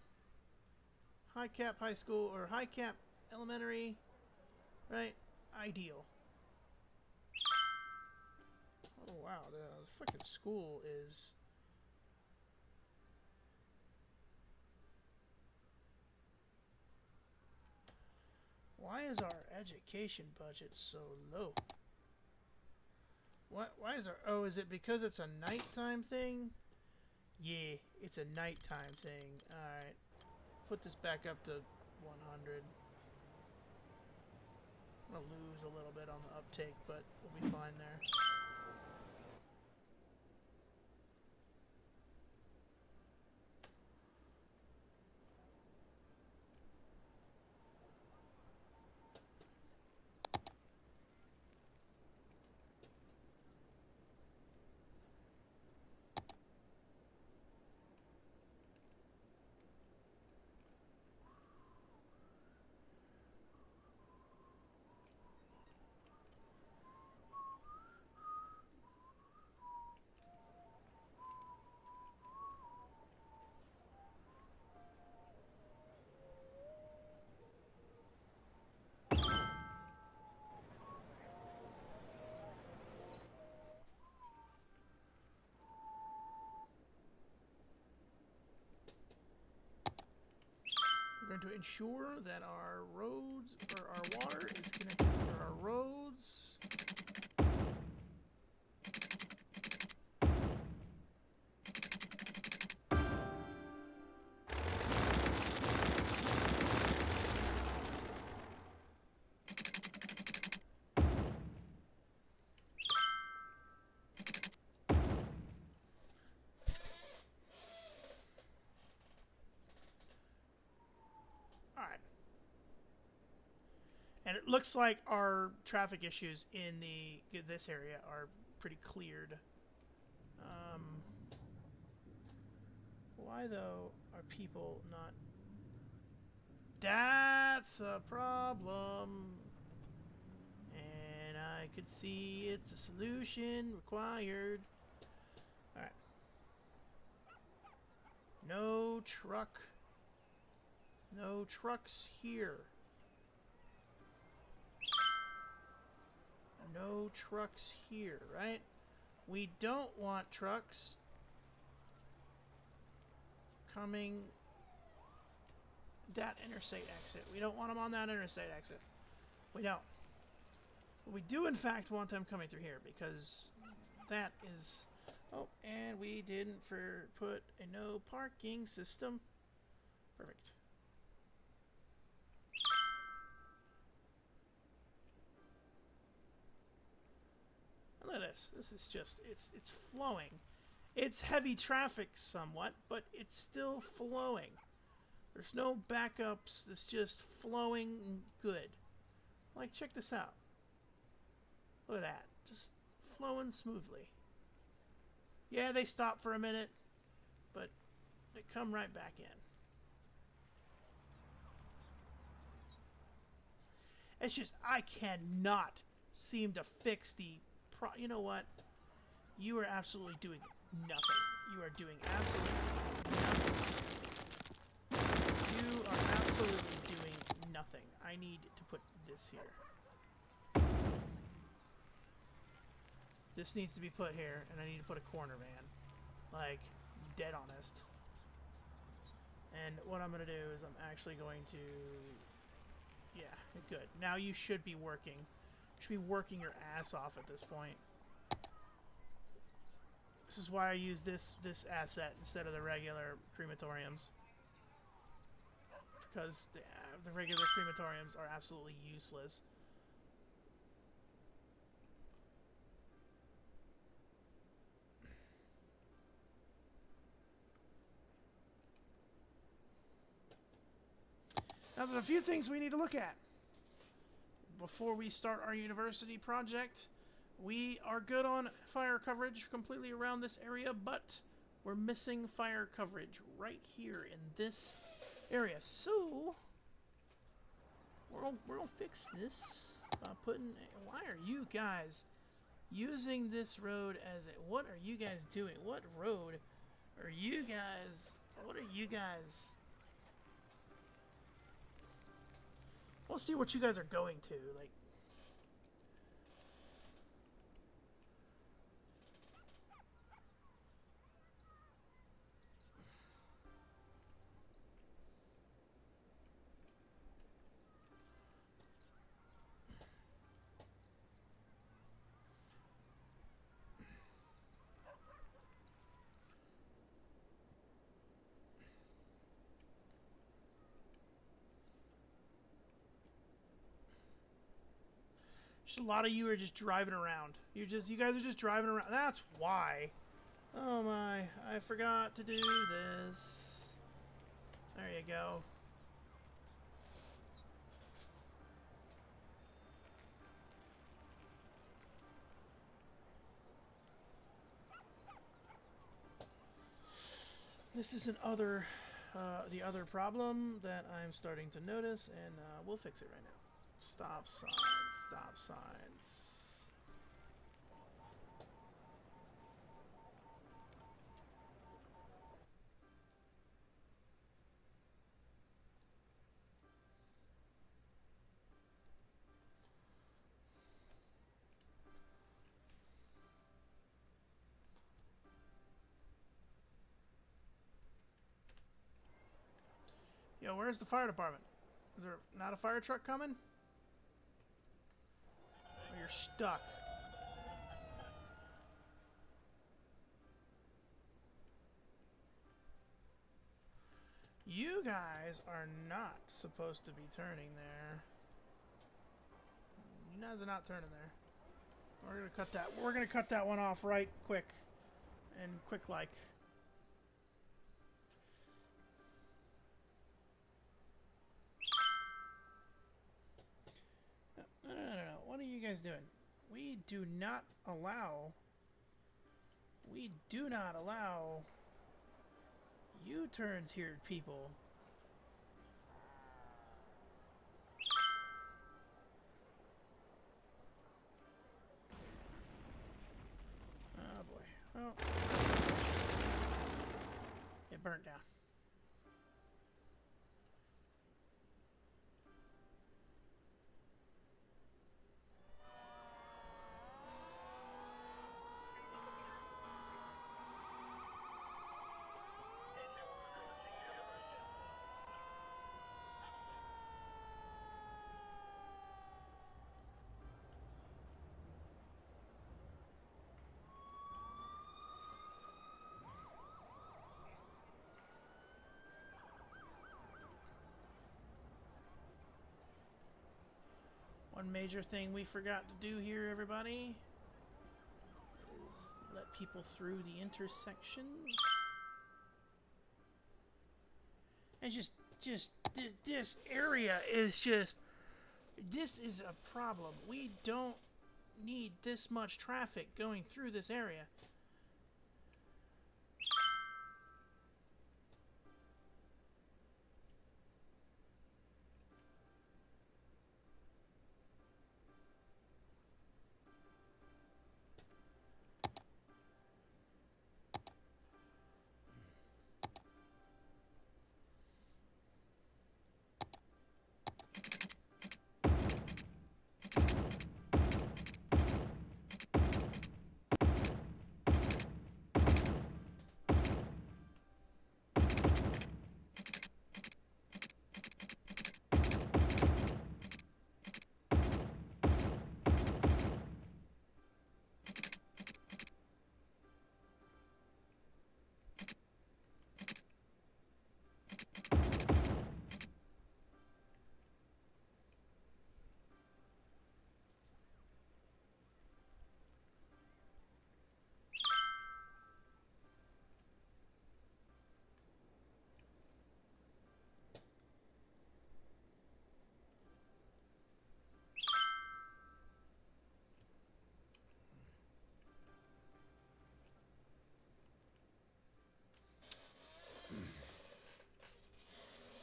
[SPEAKER 2] High School, or High Cap Elementary, right? Ideal. Oh wow, the freaking school is. Why is our education budget so low? Why is our... Oh, is it because it's a nighttime thing? Yeah, it's a nighttime thing. Alright. Put this back up to 100. I'm going to lose a little bit on the uptake, but we'll be fine there. We're going to ensure that our roads, or our water is connected to our roads. Alright. And it looks like our traffic issues in this area are pretty cleared. Why, though, are people not... That's a problem. And I could see it's a solution required. Alright. No truck. No trucks here. No trucks here, right? We don't want trucks coming that interstate exit. We don't want them on that interstate exit. We don't. But we do, in fact, want them coming through here, because that is... Oh, and we didn't put a no parking system. Perfect. Look at this. This is just, it's flowing. It's heavy traffic somewhat, but it's still flowing. There's no backups. It's just flowing good. Like, check this out. Look at that. Just flowing smoothly. Yeah, they stop for a minute, but they come right back in. It's just, I cannot seem to fix the... You know what? You are absolutely doing nothing. You are doing absolutely nothing. You are absolutely doing nothing. I need to put this here. This needs to be put here, and I need to put a corner van. Like, dead honest. And what I'm going to do is I'm actually going to... Yeah, good. Now you should be working. You should be working your ass off at this point. This is why I use this asset instead of the regular crematoriums. Because the regular crematoriums are absolutely useless. Now, there's a few things we need to look at. Before we start our university project, we are good on fire coverage completely around this area, but we're missing fire coverage right here in this area. So, we're gonna fix this by putting... Why are you guys using this road as a... What are you guys doing? What road are you guys... What are you guys... We'll see what you guys are going to, like... Just a lot of you are just driving around. You guys are just driving around. That's why. Oh my, I forgot to do this. There you go. This is the other problem that I'm starting to notice, and we'll fix it right now. Stop signs, stop signs. Yo, where's the fire department? Is there not a fire truck coming? Or you're stuck? You guys are not supposed to be turning there. You guys are not turning there. We're gonna cut that. We're gonna cut that one off right quick, and quick like. No. What are you guys doing? We do not allow U-turns here, people. Oh boy. Well, it burnt down. One major thing we forgot to do here, everybody, is let people through the intersection. And just this area is just... This is a problem. We don't need this much traffic going through this area.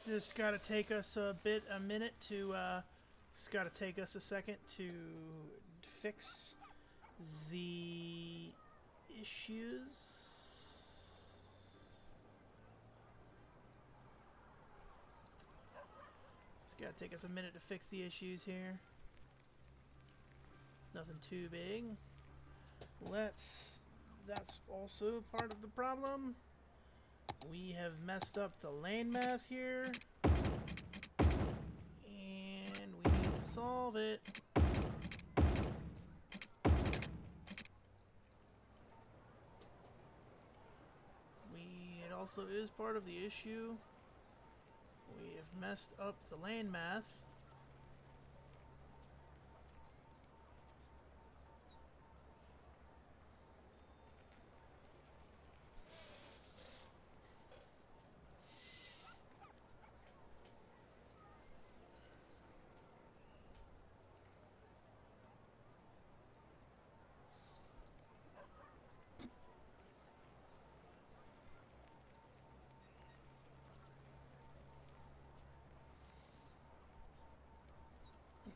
[SPEAKER 2] Just gotta take us a minute to, just gotta take us a second to fix the issues. Just gotta take us a minute to fix the issues here. Nothing too big. That's also part of the problem. We have messed up the lane math here, and we need to solve it. It also is part of the issue. We have messed up the lane math.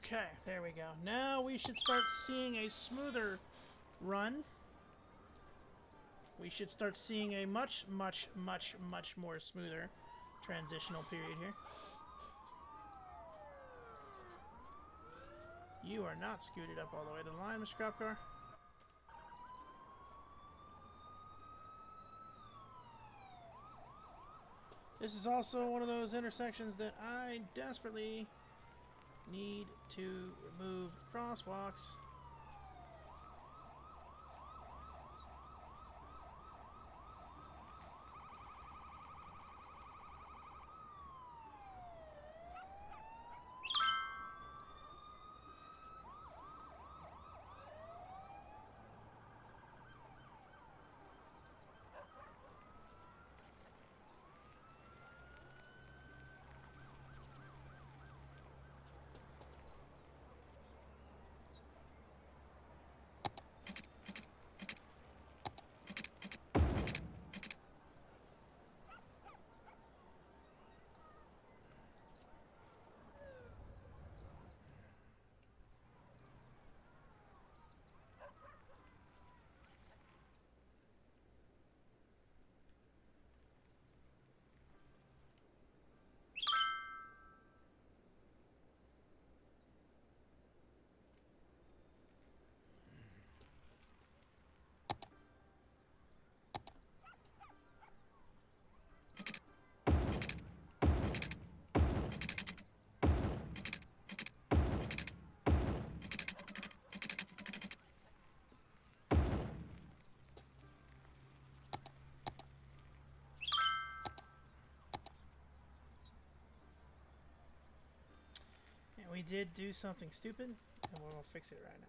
[SPEAKER 2] Okay, there we go. Now we should start seeing a smoother run. We should start seeing a much more smoother transitional period here. You are not scooted up all the way to the line, Mr. Cop Car. This is also one of those intersections that I desperately need to remove crosswalks. We did do something stupid, and we'll fix it right now.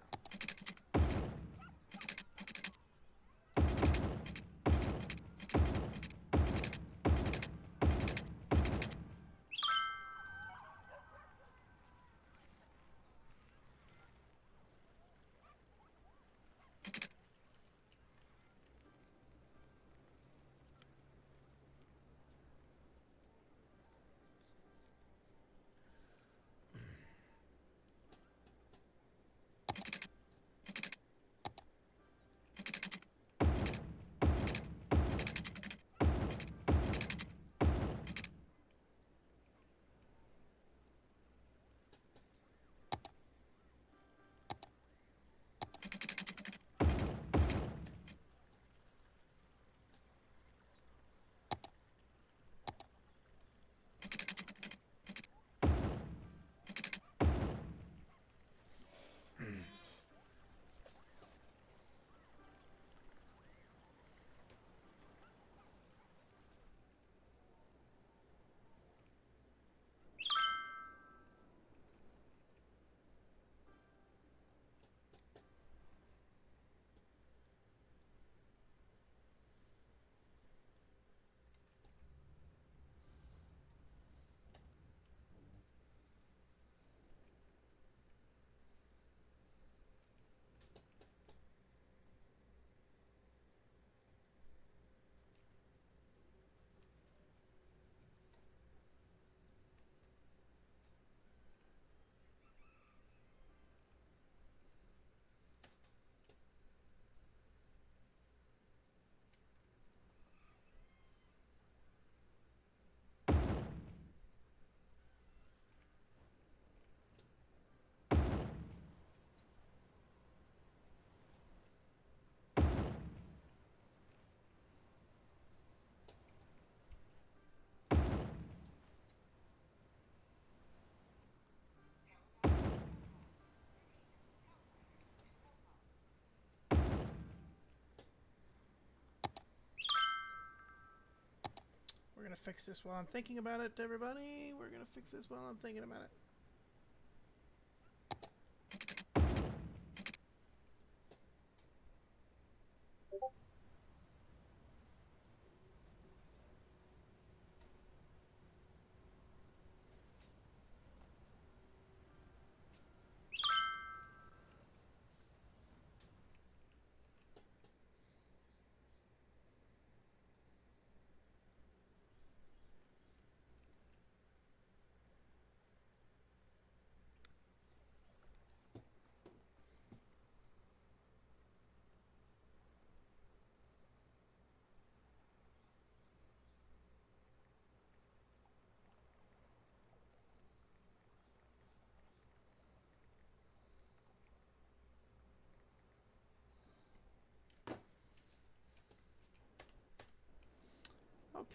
[SPEAKER 2] going to fix this while I'm thinking about it, everybody. We're going to fix this while I'm thinking about it.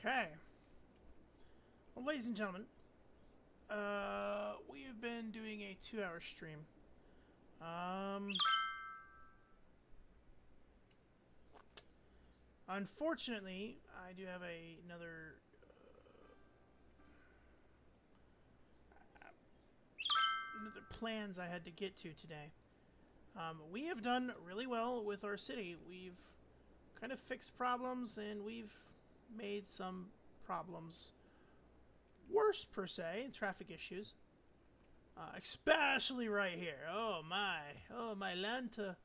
[SPEAKER 2] Okay. Well, ladies and gentlemen, we have been doing a 2-hour stream. Unfortunately, I do have another plans I had to get to today. We have done really well with our city. We've kind of fixed problems, and we've made some problems worse, per se, traffic issues. Especially right here. Oh my Lanta.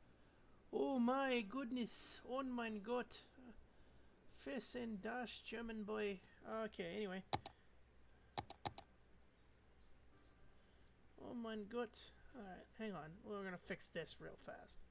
[SPEAKER 2] Oh my goodness. Oh mein Gott. Fiss and Dash, German boy. Okay, anyway. Oh mein Gott. Alright, hang on. We're gonna fix this real fast.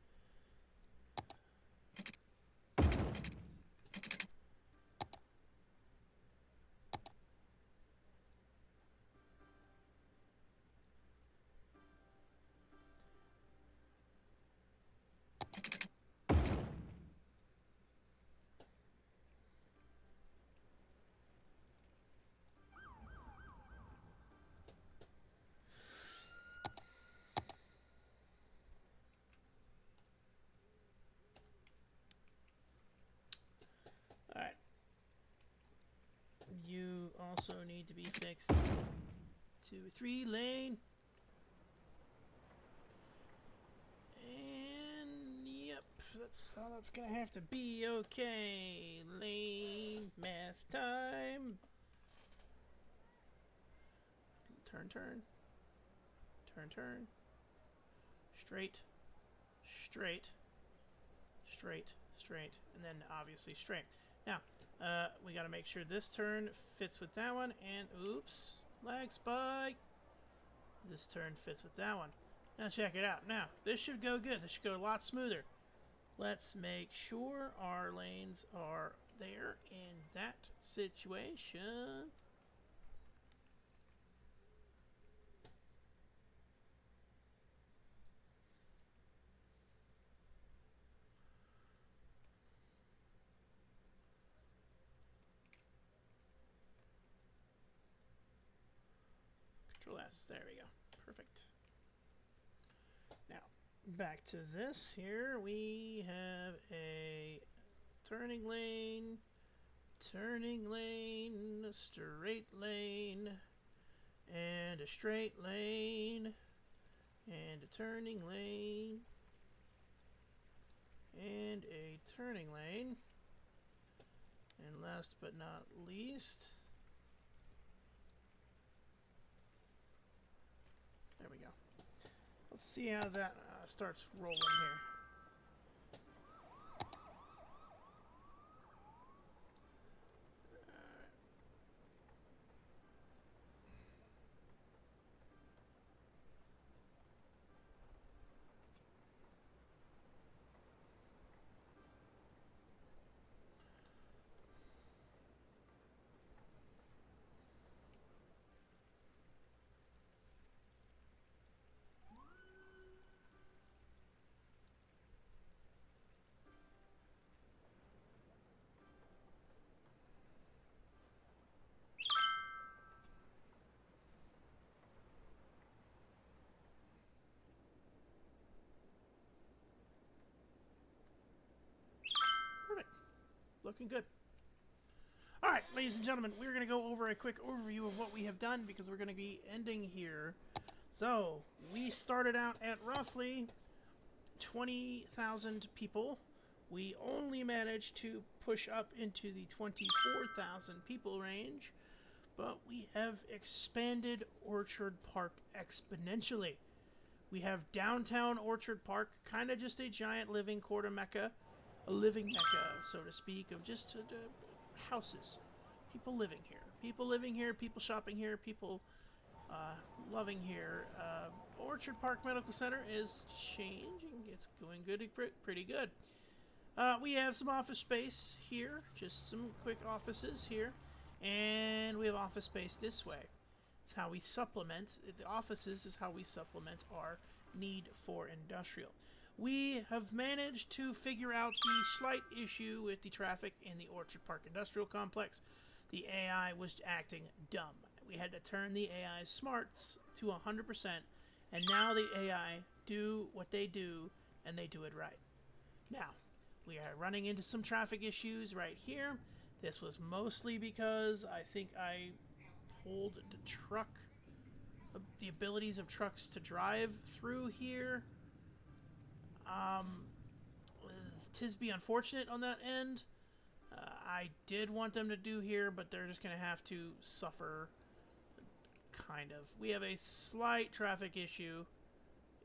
[SPEAKER 2] Alright. You also need to be fixed. 2-3 lane. And yep, that's how that's gonna have to be. Okay, lane math time. Turn, turn. Turn, turn. Straight. Straight. Straight. Straight. And then obviously straight. Now, we gotta make sure this turn fits with that one. And oops, lag spike. This turn fits with that one. Now check it out. Now, this should go good. This should go a lot smoother. Let's make sure our lanes are there in that situation. Control S. There we go. Perfect. Now, back to this here. We have a turning lane, a straight lane, and a straight lane, and a turning lane, and a turning lane. And last but not least, there we go. Let's see how that starts rolling here. Perfect. Looking good. Alright, ladies and gentlemen, we're going to go over a quick overview of what we have done because we're going to be ending here. So, we started out at roughly 20,000 people. We only managed to push up into the 24,000 people range, but we have expanded Orchard Park exponentially. We have downtown Orchard Park, kind of just a giant living quarter mecca, a living mecca, so to speak, of just houses. People living here. People living here, people shopping here, people loving here. Orchard Park Medical Center is changing. It's going good, pretty good. We have some office space here, just some quick offices here, and we have office space this way. It's how we supplement, the offices is how we supplement our need for industrial. We have managed to figure out the slight issue with the traffic in the Orchard Park Industrial Complex. The AI was acting dumb. We had to turn the AI's smarts to 100%, and now the AI do what they do, and they do it right. Now, we are running into some traffic issues right here. This was mostly because I think I pulled the truck, the abilities of trucks to drive through here. Tis be unfortunate on that end. I did want them to do here, but they're just going to have to suffer, kind of. We have a slight traffic issue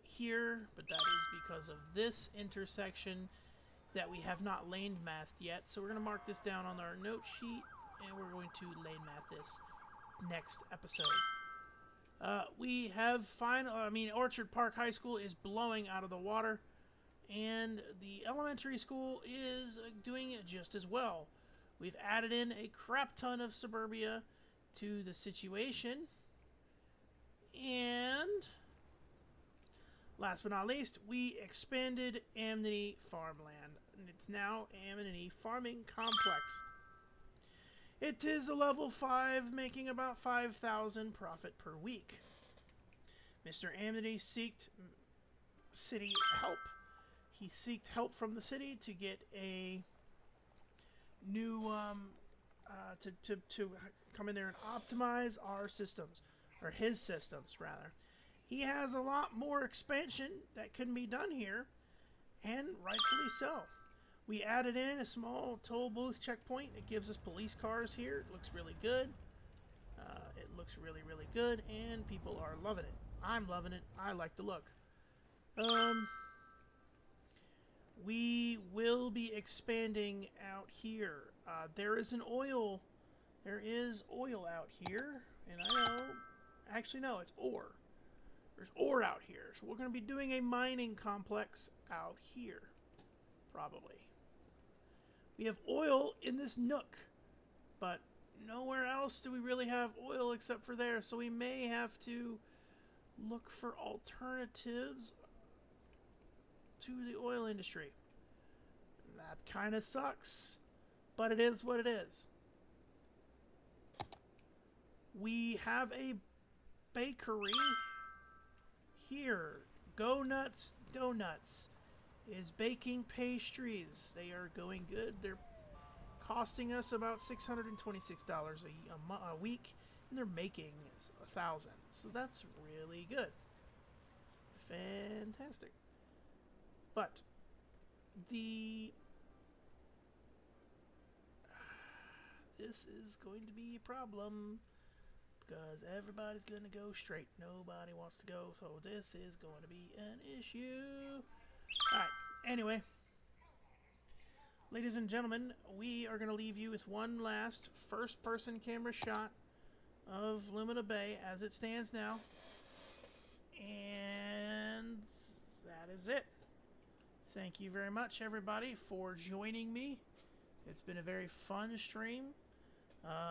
[SPEAKER 2] here, but that is because of this intersection that we have not lane mathed yet. So we're going to mark this down on our note sheet, and we're going to lane math this next episode. We have Orchard Park High School is blowing out of the water, and the elementary school is doing it just as well. We've added in a crap ton of suburbia to the situation, and last but not least, we expanded Amity Farmland, and it's now Amity Farming Complex. It is a level 5, making about 5,000 profit per week. Mr. Amity sought city help. He sought help from the city to get a new, to come in there and optimize our systems, or his systems, rather. He has a lot more expansion that can be done here, and rightfully so. We added in a small toll booth checkpoint. It gives us police cars here. It looks really good. It looks really, really good, and people are loving it. I'm loving it. I like the look. We will be expanding out here. There is oil out here, and I know, actually no, it's ore. There's ore out here, so we're going to be doing a mining complex out here, probably. We have oil in this nook, but nowhere else do we really have oil except for there, so we may have to look for alternatives to the oil industry. That kind of sucks, but it is what it is. We have a bakery here. Go Nuts Donuts is baking pastries. They are going good. They're costing us about $626 a week, and they're making 1,000. So that's really good. Fantastic. But this is going to be a problem because everybody's going to go straight. Nobody wants to go, so this is going to be an issue. Alright, anyway. Ladies and gentlemen, we are going to leave you with one last first-person camera shot of Lumina Bay as it stands now. And that is it. Thank you very much, everybody, for joining me. It's been a very fun stream.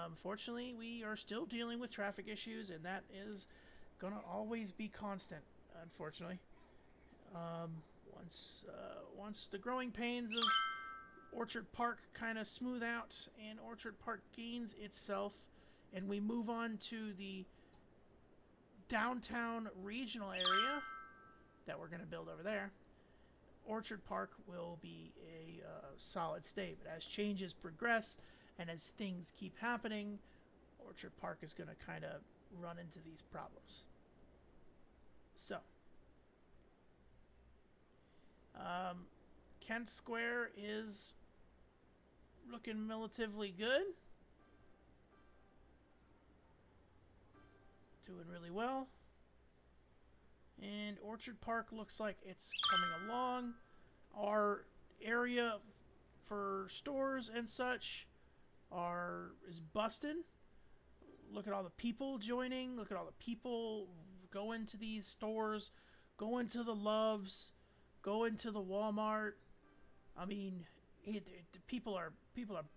[SPEAKER 2] Unfortunately, we are still dealing with traffic issues, and that is going to always be constant, unfortunately. Once the growing pains of Orchard Park kind of smooth out and Orchard Park gains itself, and we move on to the downtown regional area that we're going to build over there, Orchard Park will be a solid state. But as changes progress, And as things keep happening, Orchard Park is going to kind of run into these problems. So, Kent Square is looking relatively good. Doing really well. And Orchard Park looks like it's coming along. Our area for stores and such is busted. Look at all the people joining. Look at all the people going to these stores, going to the Loves, going to the Walmart. I mean, people are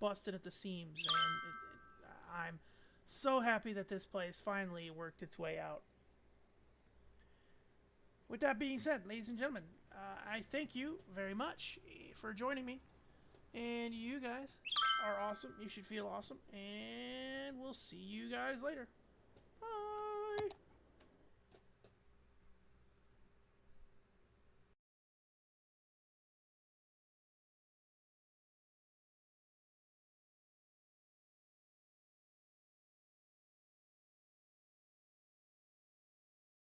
[SPEAKER 2] busted at the seams, man. I'm so happy that this place finally worked its way out. With that being said, ladies and gentlemen, I thank you very much for joining me. And you guys are awesome. You should feel awesome. And we'll see you guys later.